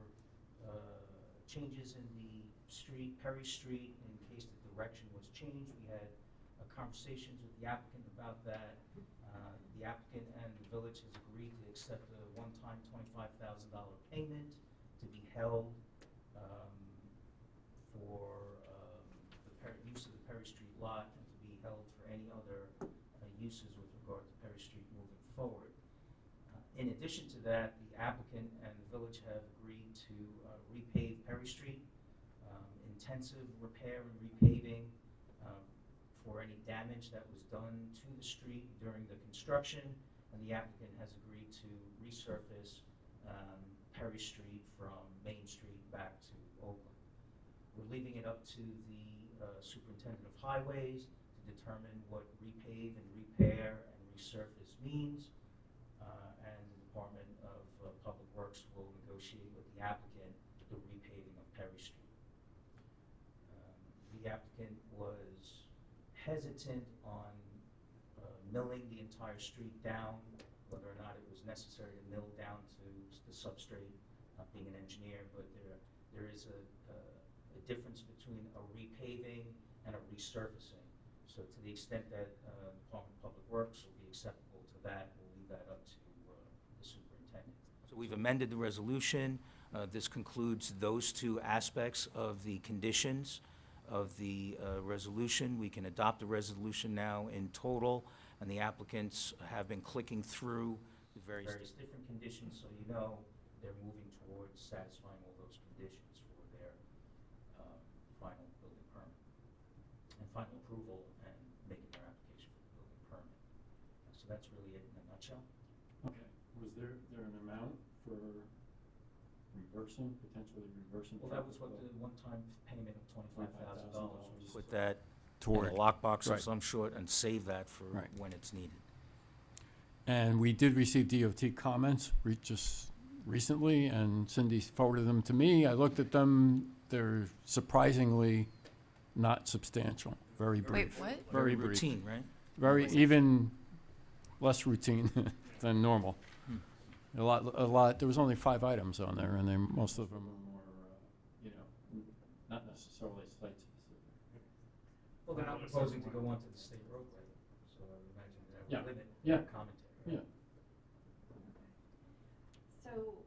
S16: changes in the street, Perry Street, in case the direction was changed. We had conversations with the applicant about that. The applicant and the village has agreed to accept a one-time $25,000 payment to be held for use of the Perry Street lot and to be held for any other uses with regard to Perry Street moving forward. In addition to that, the applicant and the village have agreed to repave Perry Street, intensive repair and repaving for any damage that was done to the street during the construction, and the applicant has agreed to resurface Perry Street from Main Street back to Oakland. We're leaving it up to the superintendent of highways to determine what repave and repair and resurface means, and the Department of Public Works will negotiate with the applicant the repaving of Perry Street. The applicant was hesitant on milling the entire street down, whether or not it was necessary to mill down to the substrate, not being an engineer, but there is a difference between a repaving and a resurfacing. So to the extent that Department of Public Works will be acceptable to that, we'll leave that up to the superintendent. So we've amended the resolution. This concludes those two aspects of the conditions of the resolution. We can adopt the resolution now in total, and the applicants have been clicking through the various different conditions, so you know they're moving towards satisfying all those conditions for their final building permit and final approval and making their application for the building permit. So that's really it in a nutshell.
S1: Okay, was there an amount for potentially reversing?
S16: Well, that was what the one-time payment of $25,000 was.
S5: Put that in
S1: Toward.
S5: a lockbox
S1: Right.
S5: of some sort and save that for
S1: Right.
S5: when it's needed.
S1: And we did receive DOT comments just recently, and Cindy forwarded them to me. I looked at them. They're surprisingly not substantial, very brief.
S2: Wait, what?
S1: Very brief.
S5: routine, right?
S1: Very, even less routine than normal. A lot, there was only 5 items on there, and most of them were, not necessarily site-specific.
S16: Well, they're not proposing to go onto the state roadway, so I would imagine that
S1: Yeah.
S16: would limit
S1: Yeah.
S16: commentary.
S1: Yeah.
S10: So,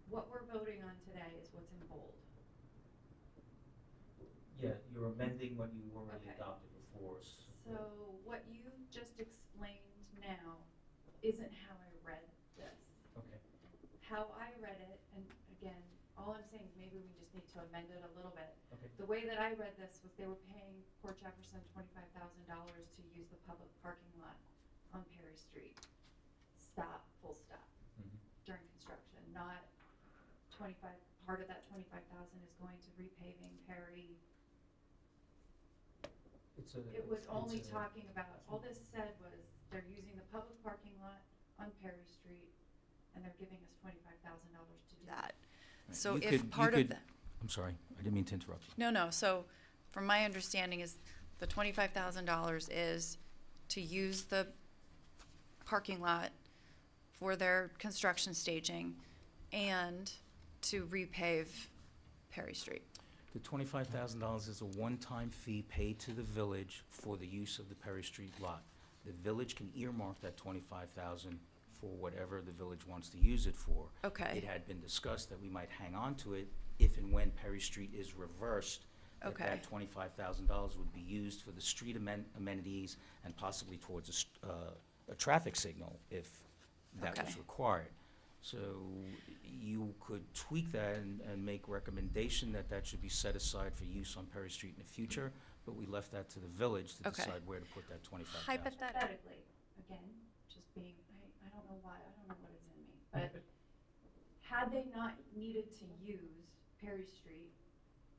S10: what we're voting on today is what's in bold.
S16: Yeah, you're amending what you already
S10: Okay.
S16: adopted before.
S10: So, what you just explained now isn't how I read this.
S16: Okay.
S10: How I read it, and again, all I'm saying is maybe we just need to amend it a little bit.
S16: Okay.
S10: The way that I read this was they were paying Port Jefferson $25,000 to use the public parking lot on Perry Street. Full stop,
S16: Mhm.
S10: during construction, not part of that 25,000 is going to repaving Perry. It was only talking about, all this said was, they're using the public parking lot on Perry Street, and they're giving us $25,000 to do that.
S5: Right.
S2: So
S5: You
S2: if
S5: could- you
S2: part of
S5: could-
S2: the,
S5: I'm sorry, I didn't mean to interrupt you.
S2: no, so from my understanding is the $25,000 is to use the parking lot for their construction staging and to repave Perry Street.
S5: The $25,000 is a one-time fee paid to the village for the use of the Perry Street lot. The village can earmark that $25,000 for whatever the village wants to use it for.
S2: Okay.
S5: It had been discussed that we might hang on to it if and when Perry Street is reversed, that
S2: Okay.
S5: that $25,000 would be used for the street amenities and possibly towards a traffic signal if that was
S2: Okay.
S5: required. So you could tweak that and make recommendation that that should be set aside for use on Perry Street in the future, but we left that to the village to
S2: Okay.
S5: decide where to put that $25,000.
S10: Hypothetically, again, just being, I don't know why, I don't know what is in me, but had they not needed to use Perry Street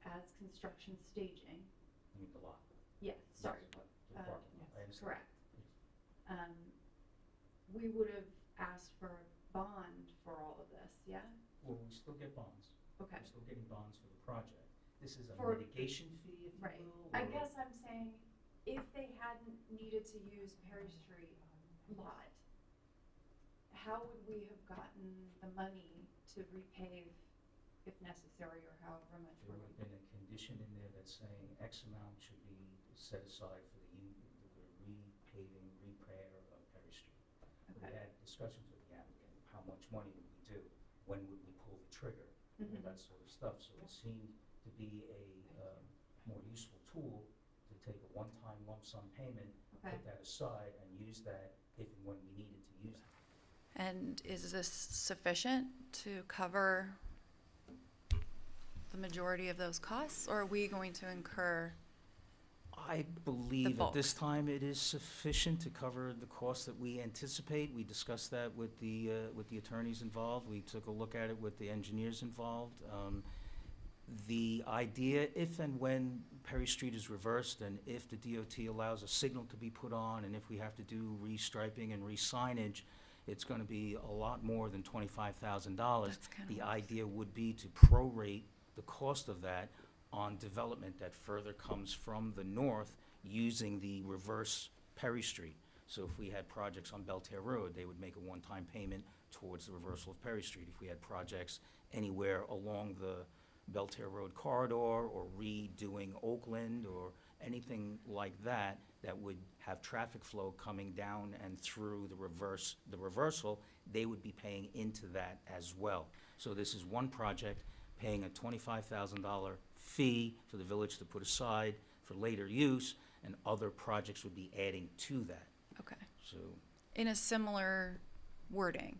S10: as construction staging,
S16: You need the lot.
S10: yeah, sorry,
S16: The parking lot, I understand.
S10: correct. We would have asked for a bond for all of this, yeah?
S16: Well, we still get bonds.
S10: Okay.
S16: We're still getting bonds for the project. This is a
S10: For-
S16: mitigation fee, if you
S10: Right.
S16: will?
S10: I
S16: or-
S10: guess I'm saying, if they hadn't needed to use Perry Street lot, how would we have gotten the money to repave if necessary, or however much
S16: There
S10: we're?
S16: would have been a condition in there that's saying X amount should be set aside for the repaving, repair of Perry Street. We
S10: Okay.
S16: had discussions with the applicant, how much money would we do? When would we pull the trigger? All
S10: Mhm.
S16: that sort of stuff. So it seemed to be a more useful tool to take a one-time lump sum payment,
S10: Okay.
S16: put that aside, and use that if and when we needed to use it.
S2: And is this sufficient to cover the majority of those costs, or are we going to incur?
S5: I believe at
S2: bulk.
S5: this time it is sufficient to cover the costs that we anticipate. We discussed that with the attorneys involved. We took a look at it with the engineers involved. The idea, if and when Perry Street is reversed, and if the DOT allows a signal to be put on, and if we have to do restriping and re-signage, it's gonna be a lot more than $25,000.
S2: That's kind
S5: The
S2: of,
S5: idea would be to prorate the cost of that on development that further comes from the north using the reverse Perry Street. So if we had projects on Belterre Road, they would make a one-time payment towards the reversal of Perry Street. If we had projects anywhere along the Belterre Road corridor or redoing Oakland or anything like that, that would have traffic flow coming down and through the reversal, they would be paying into that as well. So this is one project paying a $25,000 fee for the village to put aside for later use, and other projects would be adding to that.
S2: okay.
S5: So,
S2: In a similar wording,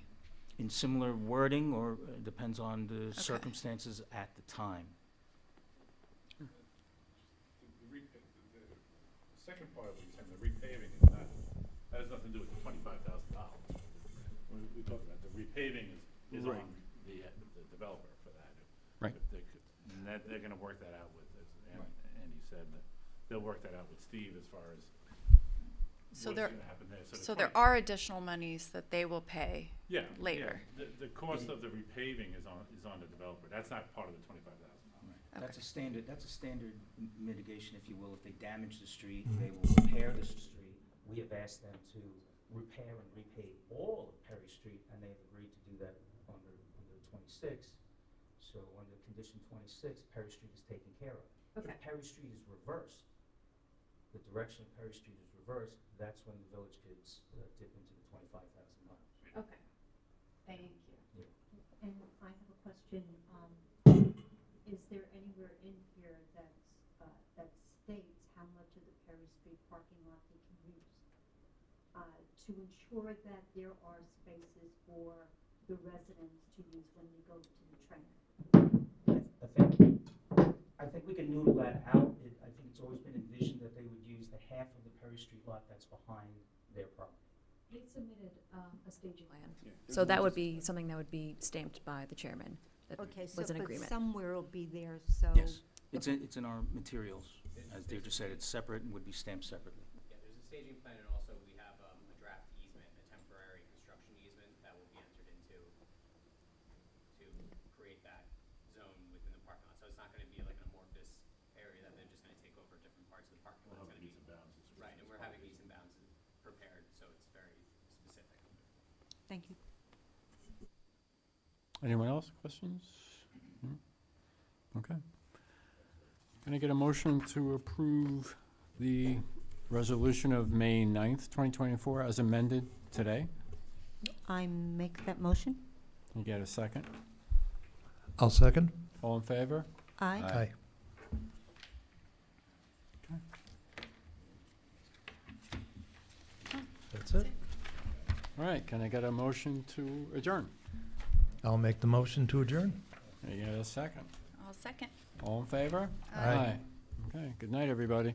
S5: in similar wording, or depends on the circumstances at the time.
S15: The second part of what you're saying, the repaving is not, that has nothing to do with the $25,000. We talked about the repaving is
S1: Right.
S15: on the developer for that.
S1: Right.
S15: If they could- And that, they're gonna work that out with, as Andy said, that they'll work that out with Steve as far as
S2: So
S15: what's
S2: there,
S15: gonna happen there. The
S2: so there
S15: 20
S2: are additional monies that they will pay
S15: Yeah.
S2: later.
S15: Yeah. The cost of the repaving is on the developer. That's not part of the $25,000.
S5: That's a standard mitigation, if you will. If they damage the street, they will repair the street.
S16: We have asked them to repair and repave all of Perry Street, and they've agreed to do that under 26. So under condition 26, Perry Street is taken care of.
S10: Okay.
S16: If Perry Street is reversed, the direction of Perry Street is reversed, that's when the village could dip into the $25,000.
S10: Okay, thank you.
S4: And I have a question, is there anywhere in here that states how much of the Perry Street parking lot they can use? To ensure that there are spaces for the residents to use when they go to the train?
S16: I think we can noodle that out. I think it's always been envisioned that they would use the half of the Perry Street lot that's behind their property.
S6: They submitted a staging plan.
S7: So that would be something that would be stamped by the chairman. That
S4: Okay, so,
S7: was an
S4: but
S7: agreement.
S4: somewhere will be there, so.
S5: Yes, it's in our materials. As Deirdre said, it's separate and would be stamped separately.
S13: Yeah, there's a staging plan, and also we have a draft easement, a temporary construction easement that will be entered into to create that zone within the parking lot. So it's not gonna be like an amorphous area that they're just gonna take over different parts of the parking lot. It's gonna be, right, and we're having meets and bounds prepared, so it's very specific.
S4: Thank you.
S1: Anyone else? Questions? No? Okay. Can I get a motion to approve the resolution of May 9th, 2024 as amended today?
S4: I make that motion?
S1: Can you get a second?
S3: I'll second.
S1: All in favor?
S4: Aye.
S3: Aye. That's it.
S1: All right, can I get a motion to adjourn?
S3: I'll make the motion to adjourn.
S1: Can you get a second?
S2: I'll second.
S1: All in favor?
S3: Aye.
S1: Okay, good night, everybody.